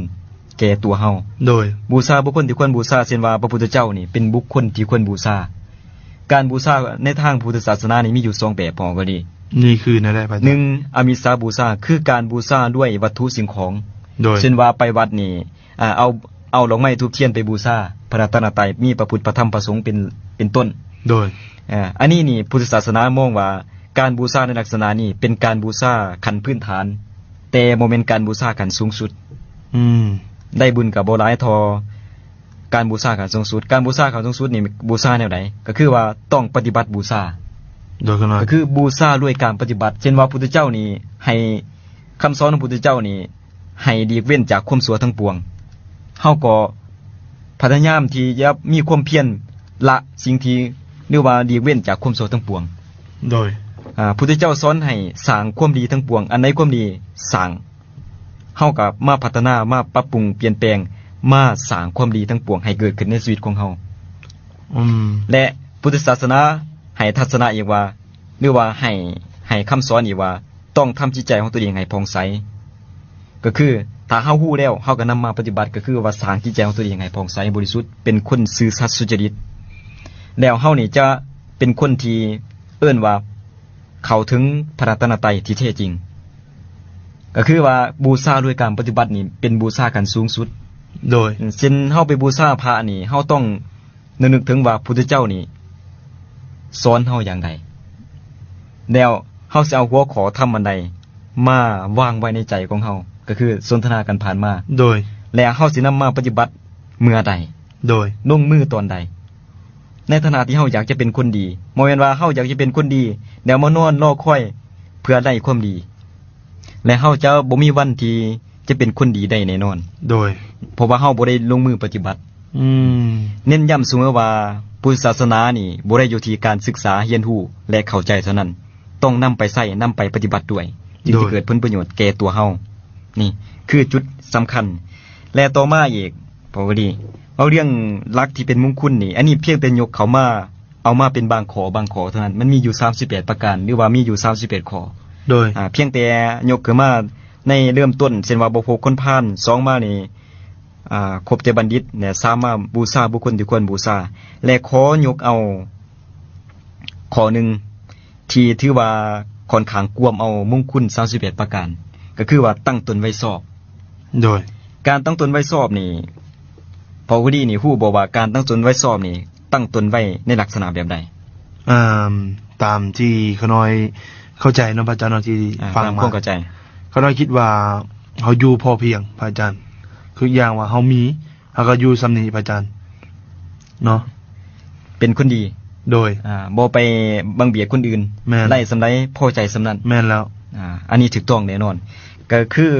แก่ตัวเฮาโดยบูชาบุคคลที่ควรบูชาเช่นว่าพระพุทธเจ้านี่เป็นบุคคลที่ควรบูชาการบูชาในทางพุทธศาสนานี่มีอยู่2แบบพอก็ดีนี่คือนั่นแหละพระอาจารย์1อามิสาบูชาคือการบูชาด้วยวัตถุสิ่งของโดยเช่นว่าไปวัดนี่เอาดอกไม้ธูปเทียนไปบูชาพระรัตนตรัยมีพระพุทธพระธรรมพระสงฆ์เป็นต้นโดยอันนี้นี่พุทธศาสนามองว่าการบูชาในลักษณะนี้เป็นการบูชาขั้นพื้นฐานแต่บ่แม่นการบูชาขั้นสูงสุดได้บุญกับบ่หลายทอการบูชาขั้นสูงสุดการบูชาขั้นสูงสุดนี่บูชาแนวใดก็คือว่าต้องปฏิบัติบูชาโดยก็คือบูชาด้วยการปฏิบัติเช่นว่าพุทธเจ้านี่ให้คำสอนของพุทธเจ้านี่ให้หลีกเว้นจากความชั่วทั้งปวงเฮาก็พยายามที่จะมีความเพียรละสิ่งที่เรียกว่าหลีกเว้นจากความชั่วทั้งปวงโดยพุทธเจ้าสอนให้สร้างความดีทั้งปวงอันใดความดีสร้างเฮาก็มาพัฒนามาปรับปรุงเปลี่ยนแปลงมาสร้างความดีทั้งปวงให้เกิดขึ้นในชีวิตของเฮาและพุทธศาสนาให้ทัศนะอีกว่าหรือว่าให้คำสอนอีกว่าต้องทำจิตใจของตัวเองให้ผ่องใสก็คือถ้าเฮาฮู้แล้วเฮาก็นำมาปฏิบัติก็คือว่าสร้างจิตใจของตัวเองให้ผ่องใสบริสุทธิ์เป็นคนซื่อสัตย์สุจริตแล้วเฮานี่จะเป็นคนที่เอิ้นว่าเข้าถึงพระรัตนตรัยที่แท้จริงก็คือว่าบูชาด้วยการปฏิบัตินี่เป็นบูชากันสูงสุดโดยเช่นเฮาไปบูชาพระนี่เฮาต้องนึกถึงว่าพุทธเจ้านี่สอนเฮาอย่างใดแล้วเฮาสิเอาหัวขอธรรมอันใดมาวางไว้ในใจของเฮาก็คือสนทนากันผ่านมาโดยแล้วเฮาสินำมาปฏิบัติเมื่อใดโดยลงมือตอนใดในฐานะที่เฮาอยากจะเป็นคนดีบ่แม่นว่าเฮาอยากจะเป็นคนดีแล้วมานอนรอคอยเพื่อได้ความดีและเฮาจะบ่มีวันที่จะเป็นคนดีได้แน่นอนโดยเพราะว่าเฮาบ่ได้ลงมือปฏิบัติเน้นย้ำเสมอว่าพุทธศาสนานี่บ่ได้อยู่ที่การศึกษาเรียนรู้และเข้าใจเท่านั้นต้องนำไปใช้นำไปปฏิบัติด้วยจึงจะเกิดผลประโยชน์แก่ตัวเฮานี่คือจุดสำคัญและต่อมาอีกพอดีเอาเรื่องลักที่เป็นมงคลนี่อันนี้เพียงแต่ยกเขามาเอามาเป็นบางข้อเท่านั้นมันมีอยู่38ประการหรือว่ามีอยู่31ข้อโดยเพียงแต่ยกขึ้นมาในเริ่มต้นเช่นว่าบ่พบคนพาล2มานี่ครบแต่บัณฑิตเนี่ย3มาบูชาบุคคลที่ควรบูชาและขอยกเอาข้อนึงที่ถือว่าค่อนข้างกวมเอามงคล31ประการก็คือว่าตั้งตนไว้ชอบโดยการตั้งตนไว้ชอบนี่ พอพอดีนี่ฮู้บ่ว่าการตั้งตนไว้สอบนี่ตั้งตนไว้ในลักษณะแบบใดตามที่ขน้อยเข้าใจเนาะพระอาจารย์เนาะที่ฟังมาเข้าใจขน้อยคิดว่าเฮาอยู่พอเพียงพระอาจารย์คืออย่างว่าเฮามีเฮาก็อยู่ซำนี้พระอาจารย์เนาะเป็นคนดีโดยบ่ไปบังเบียดคนอื่นไล่สำใดพอใจสำนั้นแม่นแล้วอันนี้ถูกต้องแน่นอนก็คือ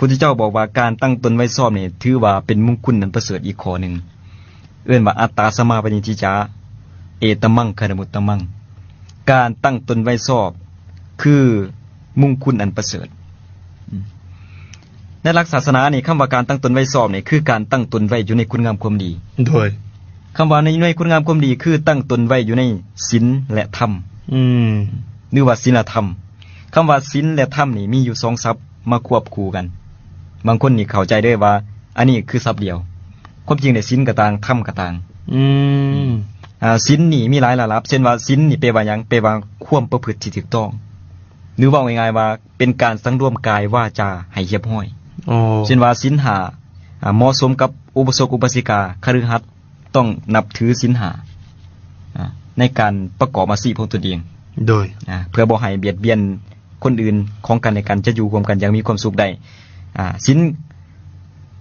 พุทธเจ้าบอกว่าการตั้งตนไว้ชอบนี่ถือว่าเป็นมงคลอันประเสริฐอีกข้อนึงเอิ้นว่าอัตตาสมาปณิทิจาเอตมังคารมุตตมังการตั้งตนไว้ชอบคือมงคลอันประเสริฐในหลักศาสนานี่คำว่าการตั้งตนไว้ชอบนี่คือการตั้งตนไว้อยู่ในคุณงามความดีโดยคำว่าในคุณงามความดีคือตั้งตนไว้อยู่ในศีลและธรรมหรือว่าศีลธรรมคำว่าศีลและธรรมนี่มีอยู่2ศัพท์มาควบคู่กันบางคนนี่เข้าใจได้ว่าอันนี้คือศัพท์เดียวความจริงเนี่ยศีลก็ต่างธรรมก็ต่างศีลนี่มีหลายระดับเช่นว่าศีลนี่แปลว่าหยังแปลว่าความประพฤติที่ถูกต้องหรือว่าง่ายๆว่าเป็นการสังรวมกายวาจาให้เรียบร้อยเช่นว่าศีล5เหมาะสมกับอุปสมบทอุปสิกาคฤหัสถ์ต้องนับถือศีล5ในการประกอบอาชีพของตนเองโดยเพื่อบ่ให้เบียดเบียนคนอื่นของกันในการจะอยู่ร่วมกันอย่างมีความสุขได้ศีล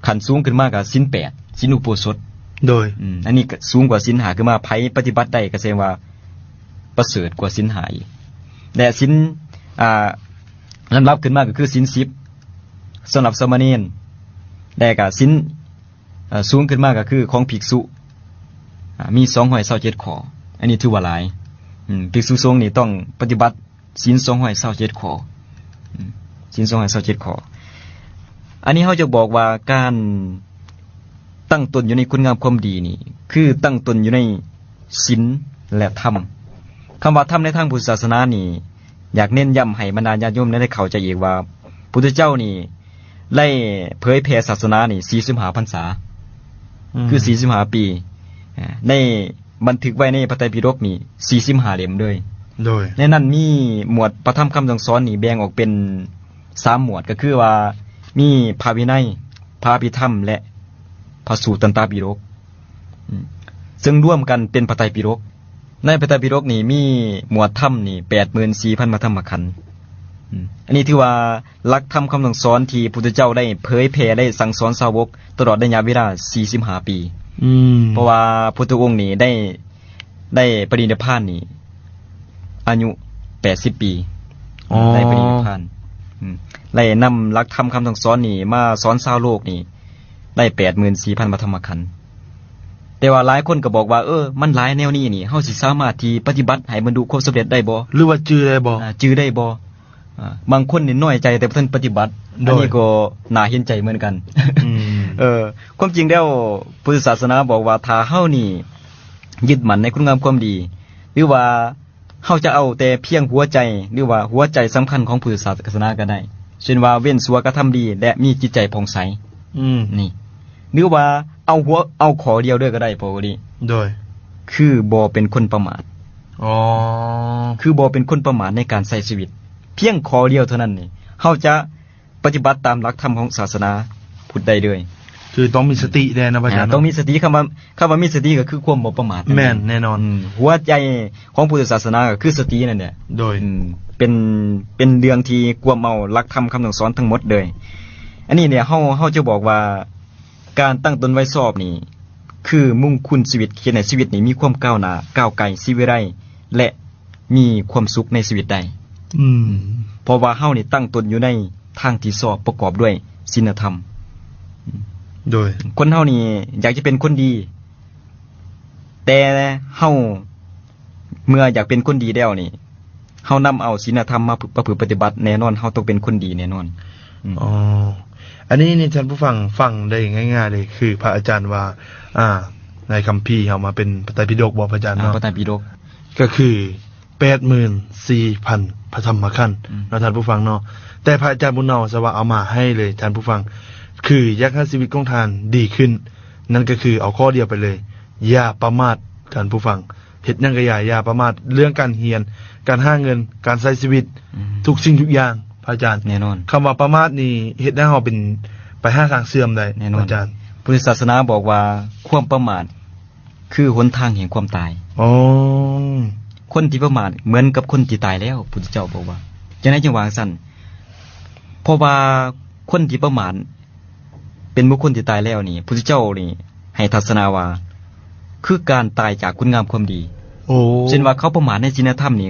ขั้นสูงขึ้นมาก็ศีล8ศีลอุโบสถโดยอันนี้ก็สูงกว่าศีล5ขึ้นมาไผปฏิบัติได้ก็แสดงว่าประเสริฐกว่าศีล5อีกและศีลลำดับขึ้นมาก็คือศีล10สำหรับสามเณรและก็ศีลสูงขึ้นมาก็คือของภิกษุมี227ข้ออันนี้ถือว่าหลายภิกษุสงฆ์นี่ต้องปฏิบัติศีล227ข้อศีล227ข้ออันนี้เขาจะบอกว่าการตั้งตนอยู่ในคุณงามความดีนี่คือตั้งตนอยู่ในศีลและธรรมคำว่าธรรมในทางพุทธศาสนานี่อยากเน้นย้ำให้บรรดาญาติโยมได้เข้าใจอีกว่าพุทธเจ้านี่ได้เผยแผ่ศาสนานี่45พรรษาคือ45ปีในบันทึกไว้ในพระไตรปิฎกนี่45เล่มด้วยโดยในนั้นมีหมวดพระธรรมคำสั่งสอนนี่แบ่งออกเป็น3หมวดก็คือว่ามีพระวินัยพระอภิธรรมและพระสูตรตันตปิฎกซึ่งร่วมกันเป็นพระไตรปิฎกในพระไตรปิฎกนี่มีหมวดธรรมนี่ 84,000 มธรรมขันธ์อันนี้ถือว่าหลักธรรมคำสั่งสอนที่พุทธเจ้าได้เผยแผ่ได้สั่งสอนสาวกตลอดระยะเวลา45ปีเพราะว่าพุทธองค์นี่ได้ปรินิพพานนี่อายุ80ปีได้ปรินิพพานได้นำหลักธรรมคำสั่งสอนนี่มาสอนชาวโลกนี่ได้ 84,000 มธรรมขันธ์แต่ว่าหลายคนก็บอกว่ามันหลายแนวนี้นี่เฮาสิสามารถที่ปฏิบัติให้บรรลุความสำเร็จได้บ่หรือว่าจื้อได้บ่บางคนนี่น้อยใจแต่บ่ทันปฏิบัติอันนี้ก็น่าเห็นใจเหมือนกันความจริงแล้วพุทธศาสนาบอกว่าถ้าเฮานี่ยึดมั่นในคุณงามความดีหรือว่าเฮาจะเอาแต่เพียงหัวใจหรือว่าหัวใจสำคัญของพุทธศาสนาก็ได้เช่นว่าเว้นสัวกระทำดีและมีจิตใจผ่องใสนี่หรือว่าเอาขอเดียวด้วยก็ได้พอดีโดยคือบ่เป็นคนประมาทคือบ่เป็นคนประมาทในการใช้ชีวิตเพียงขอเดียวเท่านั้นนี่เฮาจะปฏิบัติตามหลักธรรมของศาสนาพุทธได้ด้วยคือต้องมีสติแน่นะพระอาจารย์ต้องมีสติคำว่ามีสติก็คือความบ่ประมาทแม่นแน่นอนหัวใจของพุทธศาสนาก็คือสตินั่นแหละโดยเป็นเรื่องที่กวมเอาหลักธรรมคำสั่งสอนทั้งหมดเลยอันนี้เนี่ยเฮาจะบอกว่าการตั้งตนไว้ชอบนี่คือมุ่งคุณชีวิตเฮ็ดให้ชีวิตนี่มีความก้าวหน้าก้าวไกลชีวิตได้และมีความสุขในชีวิตได้เพราะว่าเฮานี่ตั้งตนอยู่ในทางที่ชอบประกอบด้วยศีลธรรมโดยคนเฮานี่อยากจะเป็นคนดีแต่เฮาเมื่ออยากเป็นคนดีแล้วนี่เฮานำเอาศีลธรรมมาประพฤติปฏิบัติแน่นอนเฮาต้องเป็นคนดีแน่นอนอันนี้นี่ท่านผู้ฟังได้ง่ายๆเลยคือพระอาจารย์ว่าในคัมภีร์เฮามาเป็นพระไตรปิฎกบ่พระอาจารย์เนาะพระไตรปิฎกก็คือ 84,000 พระธรรมขันธ์เนาะท่านผู้ฟังเนาะแต่พระอาจารย์บุญเนาสว่าเอามาให้เลยท่านผู้ฟังคืออยากให้ชีวิตของท่านดีขึ้นนั่นก็คือเอาข้อเดียวไปเลยอย่าประมาทท่านผู้ฟังเฮ็ดหยังก็อย่าประมาทเรื่องการเรียนการหาเงินการใช้ชีวิตทุกสิ่งทุกอย่างพระอาจารย์แน่นอนคำว่าประมาทนี่เฮ็ดให้เฮาเป็นไปหาทางเสื่อมได้พระอาจารย์ พุทธศาสนาบอกว่าความประมาทคือหนทางแห่งความตาย อ๋อ คนที่ประมาทเหมือนกับคนที่ตายแล้วพุทธเจ้าบอกว่าจังได๋จังว่าซั่นเพราะว่าคนที่ประมาทเป็นบุคคลที่ตายแล้วนี่พุทธเจ้านี่ให้ทัศนาว่าคือการตายจากคุณงามความดี โอ้ เช่นว่าเขาประมาทในศีลธรรมนี่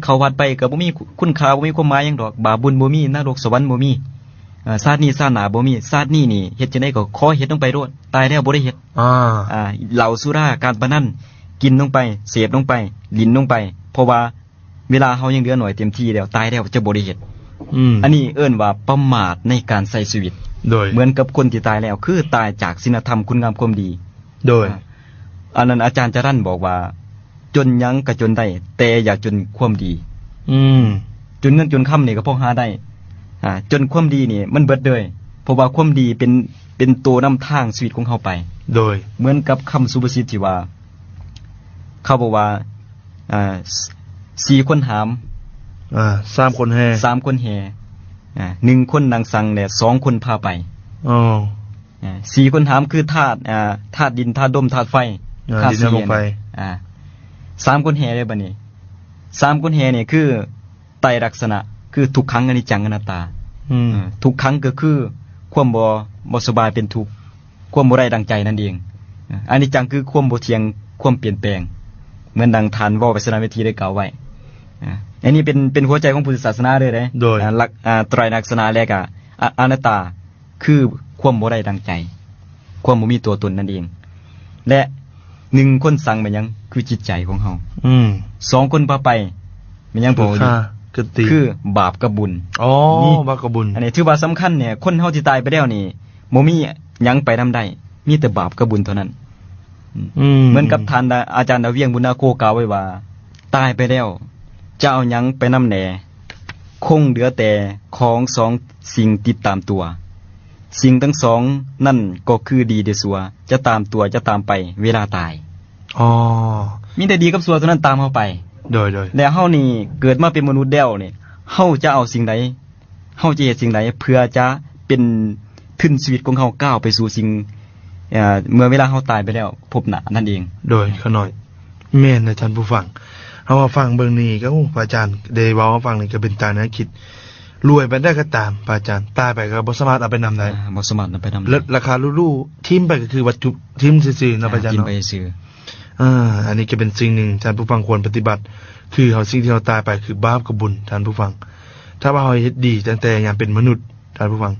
เขาวัดไปก็บ่มีคุณค่าบ่มีความหมายหยังดอกบาปบุญบ่มีนรกสวรรค์บ่มีชาตินี้ชาติหน้าบ่มีชาตินี้นี่เฮ็ดจังได๋ก็ขอเฮ็ดลงไปโลดตายแล้วบ่ได้เฮ็ด เหล้าสุราการพนันกินลงไปเสพลงไปลิ้นลงไปเพราะว่าเวลาเฮายังเหลือหน่อยเต็มที่แล้วตายแล้วจะบ่ได้เฮ็ด อันนี้เอิ้นว่าประมาทในการใช้ชีวิต โดย เหมือนกับคนที่ตายแล้วคือตายจากศีลธรรมคุณงามความดี โดย อันนั้นอาจารย์จรัญบอกว่าจนหยังก็จนได้แต่อย่าจนความดี จนเงินจนค่ำนี่ก็พอหาได้จนความดีนี่มันเบิดเลยเพราะว่าความดีเป็นตัวนำทางชีวิตของเฮาไป โดย เหมือนกับคำสุภาษิตที่ว่าเขาบอกว่า4คนหาม 3 คนแห่ 3คนแห่1คนนางสังเนี่ย2คนพาไป อ๋อ 4คนหามคือธาตุดินธาตุลมธาตุไฟ ดินน้ำลมไฟ 3คนแห่ได้บัดนี้3คนแห่นี่คือไตรลักษณะคือทุกขังอนิจจังอนัตตาทุกขังก็คือความบ่สบายเป็นทุกข์ความบ่ได้ดังใจนั่นเองอนิจจังคือความบ่เที่ยงความเปลี่ยนแปลงเหมือนดังทานเว้าไปสนามเวทีได้กล่าวไว้อันนี้เป็นหัวใจของพุทธศาสนาเลยเด้ โดย หลักไตรลักษณะแรกอนัตตาคือความบ่ได้ดังใจความบ่มีตัวตนนั่นเองและ1คนสั่งมันยังคือจิตใจของเฮา2คนพาไปมันยังบ่ดีคือบาปกับบุญ อ๋อ บาปกับบุญ อันนี้ถือว่าสำคัญเนี่ยคนเฮาที่ตายไปแล้วนี่บ่มีหยังไปนำได้มีแต่บาปกับบุญเท่านั้นเหมือนกับท่านอาจารย์ดาวเวียงบุญนาโกกล่าวไว้ว่าตายไปแล้วจะเอาหยังไปนำแหน่คงเหลือแต่ของ2สิ่งติดตามตัวสิ่งทั้งสองนั่นก็คือดีเดซัวจะตามตัวจะตามไปเวลาตาย อ๋อ มีแต่ดีกับซัวเท่านั้นตามเฮาไปโดยแล้วเฮานี่เกิดมาเป็นมนุษย์แล้วนี่เฮาจะเอาสิ่งใดเฮาจะเฮ็ดสิ่งใดเพื่อจะเป็นทุนชีวิตของเฮาก้าวไปสู่สิ่งเมื่อเวลาเฮาตายไปแล้วพบหน้านั่นเองโดยขน้อยแม่นนะท่านผู้ฟังเฮาว่าฟังเบิ่งนี้ก็พระอาจารย์ได้เว้าให้ฟังนี่ก็เป็นตาแนวคิดรวยไปได้ก็ตามพระอาจารย์ตายไปก็บ่สามารถเอาไปนำได้บ่สามารถนำไปนำแล้วราคาลู่ๆทิ่มไปก็คือวัตถุทิ่มซื่อๆเนาะพระอาจารย์เนาะทิ่มไปซื่ออันนี้ก็เป็นสิ่งหนึ่งท่านผู้ฟังควรปฏิบัติคือเฮาสิ่งที่เราตายไปคือบาปกับบุญท่านผู้ฟังถ้าว่าเฮาเฮ็ดดีตั้งแต่ยามเป็นมนุษย์ท่านผู้ฟัง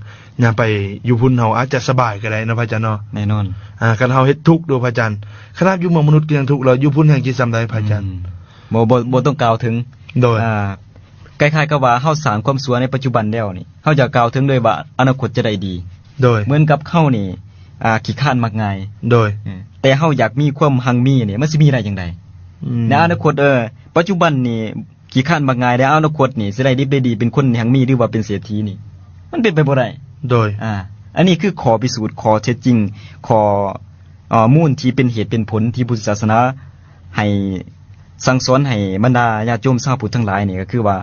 ยามไปอยู่พุ่นเฮาอาจจะสบายก็ได้เนาะพระอาจารย์เนาะแน่นอนคันเฮาเฮ็ดทุกข์โดยพระอาจารย์ขนาดอยู่เมืองมนุษย์ก็ยังทุกข์แล้วอยู่พุ่นแห่งสิซ้ำใดพระอาจารย์บ่ต้องกล่าวถึงโดยคล้ายๆกับว่าเฮาสร้างความสัวในปัจจุบันแล้วนี่เฮาจะกล่าวถึงด้วยว่าอนาคตจะได้ดีโดยเหมือนกับเฮานี่ขี้คร้านมักง่ายโดยแต่เฮาอยากมีความหังมีนี่มันสิมีได้จังได๋ในอนาคตปัจจุบันนี่ขี้คร้านมักง่ายแล้วอนาคตนี่สิได้ดิบได้ดีเป็นคนหังมีหรือว่าเป็นเศรษฐีนี่มันเป็นไปบ่ได้โดยอันนี้คือข้อพิสูจน์ข้อเท็จจริงข้อมูลที่เป็นเหตุเป็นผลที่พุทธศาสนาให้สั่งสอนให้บรรดาญาติโยมชาวพุทธทั้งหลายนี่ก็คือว่า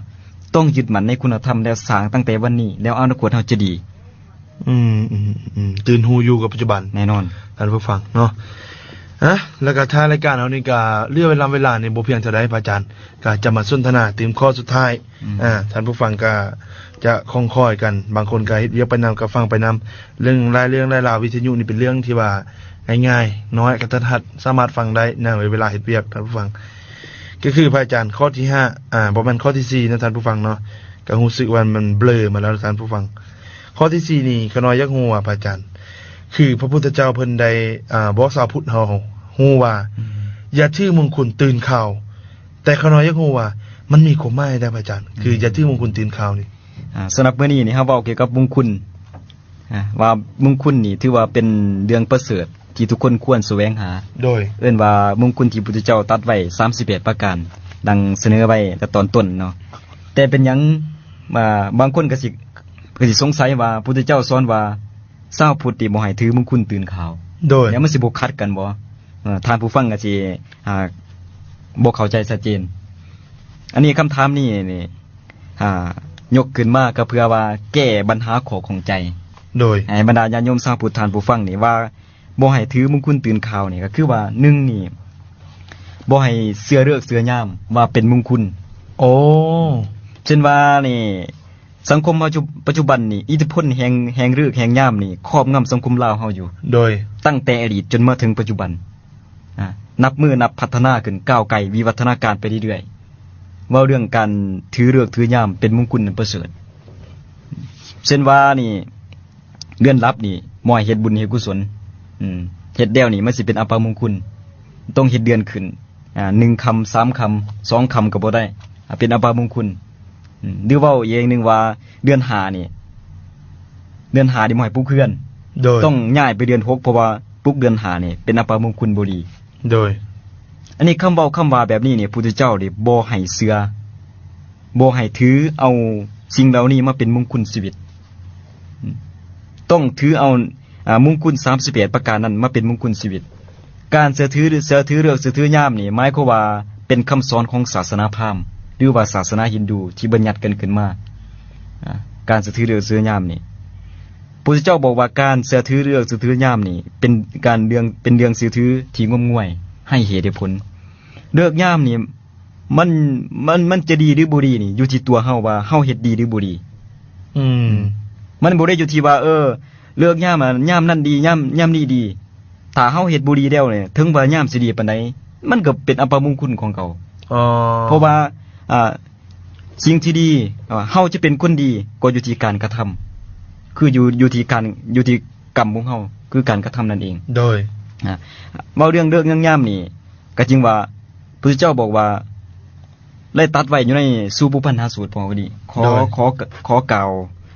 ต้องยึดมั่นในคุณธรรมแล้วสร้างตั้งแต่วันนี้แล้วอนาคตเฮาจะดีตื่นหูอยู่กับปัจจุบันแน่นอนท่านผู้ฟังเนาะแล้วก็ท้ายรายการเฮานี่ก็เรื่องเวลานี่บ่เพียงเท่าใดพระอาจารย์ก็จะมาสนทนาถึงข้อสุดท้ายท่านผู้ฟังก็จะคล่องคอยกันบางคนก็เฮ็ดเวียกไปนำก็ฟังไปนำเรื่องรายราววิทยุนี่เป็นเรื่องที่ว่าง่ายๆน้อยกระทัดสามารถฟังได้ในเวลาเฮ็ดเวียกท่านผู้ฟังก็คือพระอาจารย์ข้อที่5บ่แม่นข้อที่4นะท่านผู้ฟังเนาะก็รู้สึกว่ามันเบลอมาแล้วท่านผู้ฟังข้อที่4นี่ขน้อยยักฮู้ว่าพระอาจารย์คือพระพุทธเจ้าเพิ่นได้บอกชาวพุทธเฮาฮู้ว่าอย่าถือมงคลตื่นข่าวแต่ขน้อยยักฮู้ว่ามันมีความหมายได้พระอาจารย์คืออย่าถือมงคลตื่นข่าวนี่สำหรับมื้อนี้นี่เฮาเว้าเกี่ยวกับมงคลว่ามงคลนี่ถือว่าเป็นเรื่องประเสริฐที่ทุกคนควรแสวงหาโดยเอิ้นว่ามงคลที่พุทธเจ้าตรัสไว้31ประการดังเสนอไว้แต่ตอนต้นเนาะแต่เป็นหยังบางคนก็สิสงสัยว่าพุทธเจ้าสอนว่าชาวพุทธนี่บ่ให้ถือมงคลตื่นข่าวโดยแล้วมันสิบ่ขัดกันบ่ท่านผู้ฟังก็สิบ่เข้าใจชัดเจนอันนี้คำถามนี้นี่ยกขึ้นมาก็เพื่อว่าแก้ปัญหาข้อของใจ โดย ให้บรรดาญาติโยมชาวพุทธท่านผู้ฟังนี่ว่าบ่ให้ถือมงคลตื่นข่าวนี่ก็คือว่า1นี่บ่ให้เชื่อเรื่องเชื่อยามว่าเป็นมงคล โอ้ เช่นว่านี่สังคมปัจจุบันนี่อิทธิพลแห่งฤกษ์แห่งยามนี่ครอบงำสังคมลาวเฮาอยู่ โดย ตั้งแต่อดีตจนมาถึงปัจจุบันนับมือนับพัฒนาขึ้นก้าวไกลวิวัฒนาการไปเรื่อยๆว่าเรื่องการถือฤกษ์ถือยามเป็นมงคลอันประเสริฐเช่นว่านี่เดือนรับนี่มอยเฮ็ดบุญเฮ็ดกุศลเฮ็ดเดียวนี่มันสิเป็นอัปมงคลต้องเฮ็ดเดือนขึ้น1คำ3คำ2คำก็บ่ได้เป็นอัปมงคลหรือเว้าอย่างนึงว่าเดือน5นี่เดือน5นี่บ่ให้ปลุกเฮือน โดย ต้องย้ายไปเดือน6เพราะว่าปลุกเดือน5นี่เป็นอัปมงคลบ่ดี โดย อันนี้คำเว้าคำว่าแบบนี้นี่พุทธเจ้านี่บ่ให้เชื่อบ่ให้ถือเอาสิ่งเหล่านี้มาเป็นมงคลชีวิตต้องถือเอามงคล38ประการนั้นมาเป็นมงคลชีวิตการเสือถือเรื่องเสือถือยามนี่หมายความว่าเป็นคำสอนของศาสนาพราหมณ์หรือว่าศาสนาฮินดูที่บัญญัติกันขึ้นมาการเสือถือเรื่องเสือยามนี่พุทธเจ้าบอกว่าการเสือถือเรื่องเสือถือยามนี่เป็นเรื่องเสือถือที่งมงวยให้เหตุผลเลือกยามนี่มันจะดีหรือบ่ดีนี่อยู่ที่ตัวเฮาว่าเฮาเฮ็ดดีหรือบ่ดีมันบ่ได้อยู่ที่ว่าเลือกยามยามนั้นดียามนี้ดีถ้าเฮาเฮ็ดบ่ดีแล้วเนี่ยถึงว่ายามสิดีปานใดมันก็เป็นอัปมงคลของเขาเพราะว่าสิ่งที่ดีเฮาจะเป็นคนดีก็อยู่ที่การกระทำคืออยู่ที่กรรมของเฮาคือการกระทำนั่นเองโดยเว้าเรื่องยามนี่ก็จริงว่าพระพุทธเจ้าบอกว่าได้ตัดไว้อยู่ในสูปุพันธสูตรพอดีขอกล่าว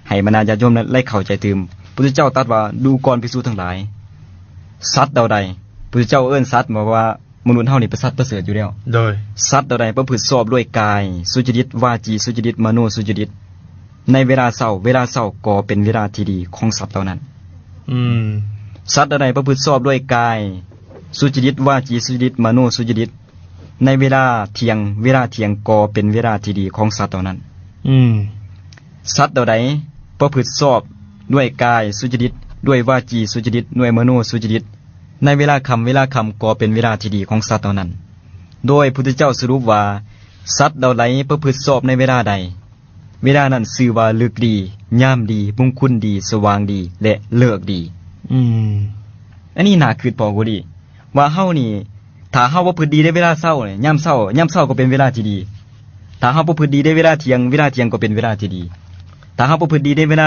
ให้บรรดาญาติโยมนั้นได้เข้าใจตื่มพระพุทธเจ้าตรัสว่าดูก่อนภิกษุทั้งหลายสัตว์ใดพระพุทธเจ้าเอิ้นสัตว์บอกว่ามนุษย์เฮานี่เป็นสัตว์ประเสริฐอยู่แล้วโดยสัตว์ใดประพฤติชอบด้วยกายสุจริตวาจีสุจริตมโนสุจริตในเวลาเช้าก็เป็นเวลาที่ดีของสัตว์เหล่านั้นสัตว์ใดประพฤติชอบด้วยกายสุจริตวาจีสุจริตมโนสุจริตในเวลาเที่ยงก็เป็นเวลาที่ดีของสัตว์เหล่านั้นสัตว์ใดประพฤติชอบด้วยกายสุจริตด้วยวาจีสุจริตด้วยมโนสุจริตในเวลาค่ำก็เป็นเวลาที่ดีของสัตว์เหล่านั้นโดยพุทธเจ้าสรุปว่าสัตว์ใดประพฤติชอบในเวลาใดเวลานั้นชื่อว่าลึกดียามดีมงคลดีสว่างดีและเลิกดีอันนี้น่าคิดพอกูดีว่าเฮานี่ถ้าเฮาบ่พฤติดีในเวลาเช้าเนี่ยยามเช้าก็เป็นเวลาที่ดีถ้าเฮาบ่พฤติดีในเวลาเที่ยงก็เป็นเวลาที่ดีถ้าเฮาบ่พฤติดีในเวล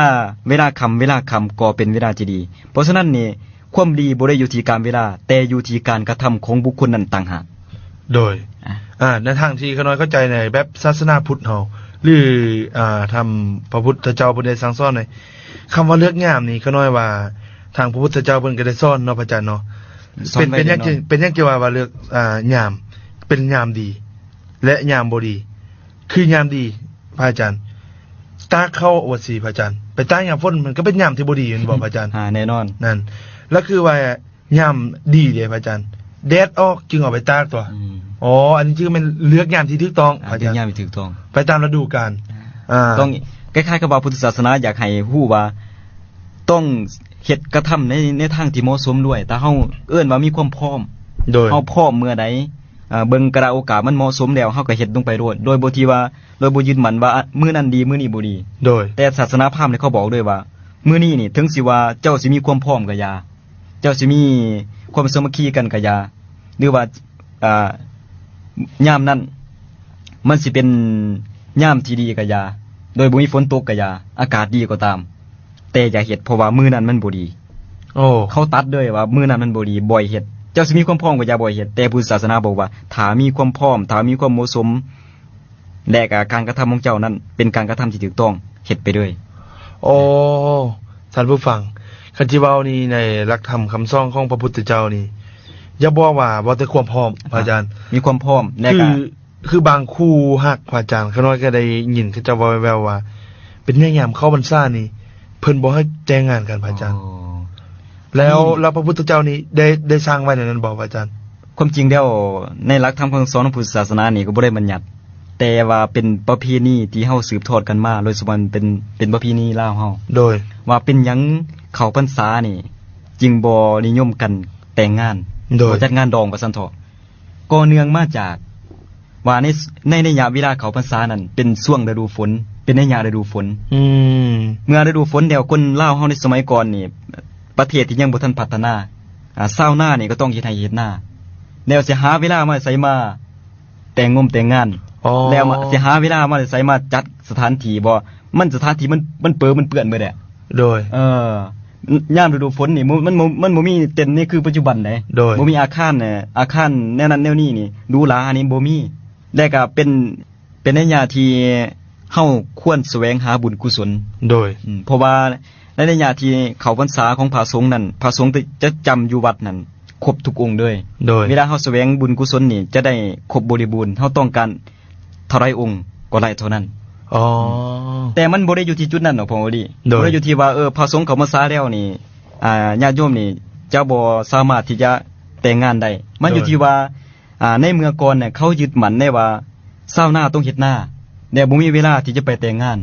าค่ำก็เป็นเวลาที่ดีเพราะฉะนั้นนี่ความดีบ่ได้อยู่ที่การเวลาแต่อยู่ที่การกระทำของบุคคลนั้นต่างหากโดยในทางที่เขาน้อยเข้าใจในแบบศาสนาพุทธเฮาหรือทำพระพุทธเจ้าเพิ่นได้สั่งสอนในคำว่าเลือกงามนี่เขาน้อยว่าทางพระพุทธเจ้าเพิ่นก็ได้สอนเนาะพระอาจารย์เนาะเป็นอย่างที่ว่าเลือกยามเป็นยามดีและยามบ่ดีคือยามดีพระอาจารย์ตาเข้าอวดสีพระอาจารย์ไปตายามฝนมันก็เป็นยามที่บ่ดีแม่นบ่พระอาจารย์แน่นอนนั่นแล้วคือว่ายามดีเด้พระอาจารย์แดดออกจึงออกไปตากตัวอันนี้คือมันเลือกยามที่ถูกต้องพระอาจารย์ยามที่ถูกต้องไปตามฤดูกาลต้องคล้ายๆกับว่าพุทธศาสนาอยากให้ฮู้ว่าต้องเฮ็ดกระทำในทางที่เหมาะสมด้วยแต่เฮาเอิ้นว่ามีความพร้อมโดยเฮาพร้อมเมื่อใดเบิ่งกระโอกาสมันเหมาะสมแล้วเฮาก็เฮ็ดลงไปโดยบ่ที่ว่าโดยบ่ยึดมั่นว่ามื้อนั้นดีมื้อนี้บ่ดีโดยแต่ศาสนาพราหมณ์นี่เขาบอกด้วยว่ามื้อนี้นี่ถึงสิว่าเจ้าสิมีความพร้อมก็อย่าเจ้าสิมีความสามัคคีกันก็อย่าหรือว่ายามนั้นมันสิเป็นยามที่ดีก็อย่าโดยบ่มีฝนตกก็อย่าอากาศดีก็ตามแต่อย่าเฮ็ดเพราะว่ามื้อนั้นมันบ่ดีเขาตัดด้วยว่ามื้อนั้นมันบ่ดีบ่อยเฮ็ดเจ้าสิมีความพร้อมก็อย่าบ่อยเฮ็ดแต่พุทธศาสนาบอกว่าถ้ามีความพร้อมถ้ามีความเหมาะสมและการกระทำของเจ้านั้นเป็นการกระทำที่ถูกต้องเฮ็ดไปด้วยท่านผู้ฟังคันที่เว้านี่ในหลักธรรมคำสอนของพระพุทธเจ้านี่อย่าบอกว่าบ่แต่ความพร้อมพระอาจารย์มีความพร้อมและคือบางคู่ฮักพระอาจารย์เขาน้อยก็ได้ยินเขาจะแววๆว่าเป็นแม่ยามเข้าพรรษานี่เพิ่นบ่ให้แจ้งงานกันพระอาจารย์แล้วพระพุทธเจ้านี่ได้สร้างไว้ในนั้นบ่พระอาจารย์ความจริงแล้วในหลักธรรมของสอนของพุทธศาสนานี่ก็บ่ได้บัญญัติแต่ว่าเป็นประเพณีที่เฮาสืบทอดกันมาโดยสมมุติเป็นประเพณีลาวเฮาโดยว่าเป็นหยัง เข้าพรรษานี่จึงบ่นิยมกันแต่งงาน โดย บ่จัดงานดองว่าซั่นเถาะก็เนื่องมาจากว่าในระยะเวลาเข้าพรรษานั้นเป็นช่วงฤดูฝนเป็นในยามฤดูฝน อืม เมื่อฤดูฝนแล้วคนลาวเฮาในสมัยก่อนนี่ประเทศที่ยังบ่ทันพัฒนาชาวนานี่ก็ต้องเฮ็ดไร่เฮ็ดนาแล้วสิหาเวลามาใส่มาแต่งแต่งงาน อ๋อ แล้วมาสิหาเวลามาใส่มาจัดสถานที่บ่มันสถานที่มันเปื้อนมันเปื้อนเบิดแหละ โดย ยามฤดูฝนนี่มันบ่มีเต็นท์นี่คือปัจจุบันเด้ โดย บ่มีอาคารแนวนั้นแนวนี้นี่ดูหราอันนี้บ่มีและก็เป็นในยามที่เฮาควรแสวงหาบุญกุศล โดย เพราะว่าในระยะที่เข้าพรรษาของพระสงฆ์นั้นพระสงฆ์จะจำอยู่วัดนั้นครบทุกองค์เลย โดย เวลาเฮาแสวงบุญกุศลนี่จะได้ครบบริบูรณ์เฮาต้องการเท่าไรองค์ก็ได้เท่านั้น อ๋อ แต่มันบ่ได้อยู่ที่จุดนั้นหรอกพ่อดี โดย บ่ได้อยู่ที่ว่าพระสงฆ์เข้าพรรษาแล้วนี่ญาติโยมนี่จะบ่สามารถที่จะแต่งงานได้มันอยู่ที่ว่าในเมืองก่อนเนี่ยเขายึดมั่นในว่าชาวนาต้องเฮ็ดนาแต่บ่มีเวลาที่จะไปแต่งงาน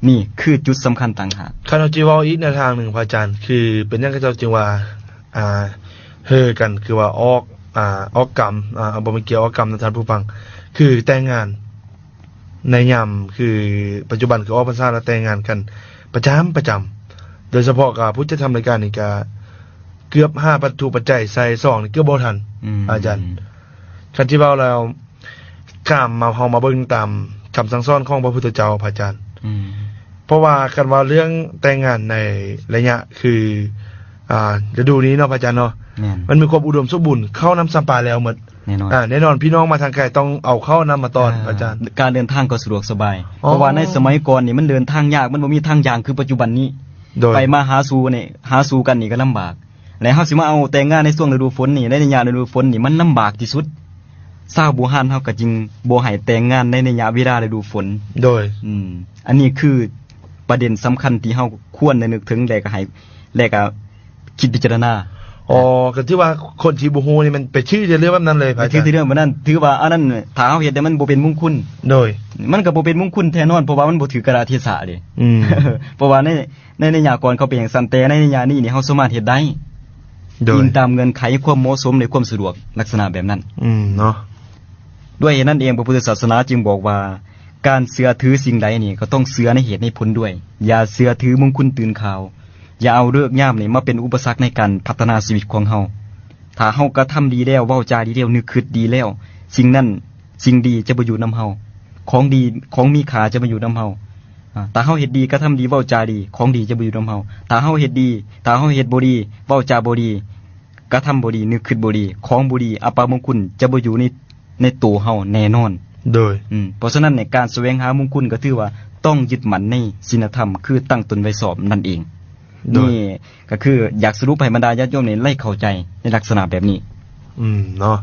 นี่คือจุดสำคัญต่างหาก คันเอาจีเว้าอีกในทางหนึ่งพระอาจารย์คือเป็นหยังก็เจ้าจึงว่าเฮอกันคือว่าออกกรรมบ่แม่นเกี่ยวออกกรรมนะท่านผู้ฟังคือแต่งงานในยามคือปัจจุบันคือออกพรรษาแล้วแต่งงานกันประจำโดยเฉพาะกับผู้จะทำรายการนี่ก็เกือบ5ปัจจุปัจจัยใส่2นี่เกือบบ่ทันอาจารย์คันที่เว้าแล้วกามมาเฮามาเบิ่งตามคำสั่งสอนของพระพุทธเจ้าพระอาจารย์เพราะว่ากันว่าเรื่องแต่งงานในระยะคือฤดูนี้เนาะพระอาจารย์เนาะมันมีความอุดมสมบูรณ์เข้าน้ำสัมปาแล้วหมดแน่นอนพี่น้องมาทางไกลต้องเอาเข้าน้ำมาตอนพระอาจารย์การเดินทางก็สะดวกสบายเพราะว่าในสมัยก่อนนี่มันเดินทางยากมันบ่มีทางยางคือปัจจุบันนี้ไปมาหาสู่กันนี่ก็ลำบากแล้วเฮาสิมาเอาแต่งงานในช่วงฤดูฝนนี่ในระยะฤดูฝนนี่มันลำบากที่สุดชาวบูฮานเฮาก็จึงบ่ให้แต่งงานในระยะเวลาฤดูฝนโดยอันนี้คือประเด็นสำคัญที่เฮาควรนึกถึงแล้วก็คิดพิจารณาก็ที่ว่าคนที่บ่ฮู้นี่มันไปชื่อเรื่องแบบนั้นเลยพระอาจารย์ชื่อเรื่องแบบนั้นถือว่าอันนั้นถ้าเฮาเฮ็ดได้มันบ่เป็นมงคลโดยมันก็บ่เป็นมงคลแท้นอนเพราะว่ามันบ่ถือกาลเทศะเด้เพราะว่าในระยะก่อนเขาเป็นอย่างซั่นแต่ในระยะนี้นี่เฮาสามารถเฮ็ดได้โดยตามเงื่อนไขความเหมาะสมในความสะดวกลักษณะแบบนั้นเนาะด้วยเหตุนั้นเองพระพุทธศาสนาจึงบอกว่าการเชื่อถือสิ่งใดนี่ก็ต้องเชื่อในเหตุในผลด้วยอย่าเชื่อถือมงคลตื่นข่าวอย่าเอาฤกษ์ยามนี่มาเป็นอุปสรรคในการพัฒนาชีวิตของเฮาถ้าเฮากระทำดีแล้วเว้าจาดีแล้วนึกคิดดีแล้วสิ่งนั้นสิ่งดีจะบ่อยู่นำเฮาของดีของมีค่าจะมาอยู่นำเฮาถ้าเฮาเฮ็ดดีกระทำดีเว้าจาดีของดีจะบ่อยู่นำเฮาถ้าเฮาเฮ็ดดีถ้าเฮาเฮ็ดบ่ดีเว้าจาบ่ดีกระทำบ่ดีนึกคิดบ่ดีของบ่ดีอัปมงคลจะบ่อยู่ในตัวเฮาแน่นอนโดยเพราะฉะนั้นในการแสวงหามงคลก็ถือว่าต้องยึดมั่นในศีลธรรมคือตั้งตนไว้สอบนั่นเองนี่ก็คืออยากสรุปให้บรรดาญาติโยมนี่ได้เข้าใจในลักษณะแบบนี้เนาะ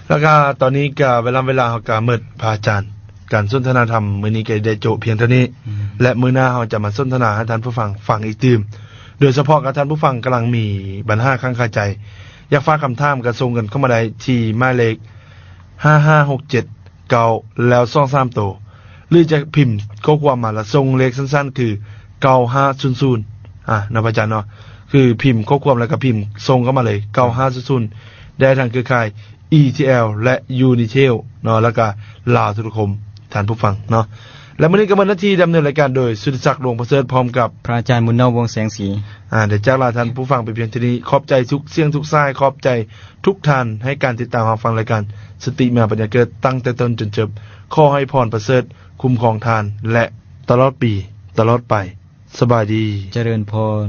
แล้วก็ตอนนี้ก็เวลาเฮาก็มืดพระอาจารย์การสนทนาธรรมมื้อนี้ก็ได้จบเพียงเท่านี้และมื้อหน้าเฮาจะมาสนทนาให้ท่านผู้ฟังอีกตื่มโดยเฉพาะกับท่านผู้ฟังกำลังมีปัญหาค้างคาใจอยากฝากคำถามก็ส่งกันเข้ามาได้ที่หมายเลข5567 แล้ว23ตัวหรือจะพิมพ์ข้อความมาแล้วส่งเลขสั้นๆคือ9500นะพระอาจารย์เนาะคือพิมพ์ข้อความแล้วก็พิมพ์ส่งเข้ามาเลย9500ได้ทางเครือข่าย ETL และ Unitel เนาะแล้วก็ลาวทุกคมท่านผู้ฟังเนาะและมื้อนี้ก็เป็นหน้าที่ดำเนินรายการโดยสุทธิศักดิ์หลวงประเสริฐพร้อมกับพระอาจารย์มุนเนาวงแสงสีเดี๋ยวจากลาท่านผู้ฟังไปเพียงเท่านี้ขอบใจทุกเสียงทุกสายขอบใจทุกท่านให้การติดตามรับฟังรายการสติมาปัญญาเกิดตั้งแต่ต้นจนจบขอให้พรประเสริฐคุ้มครองทานและตลอดปีตลอดไปสบายดีเจริญพร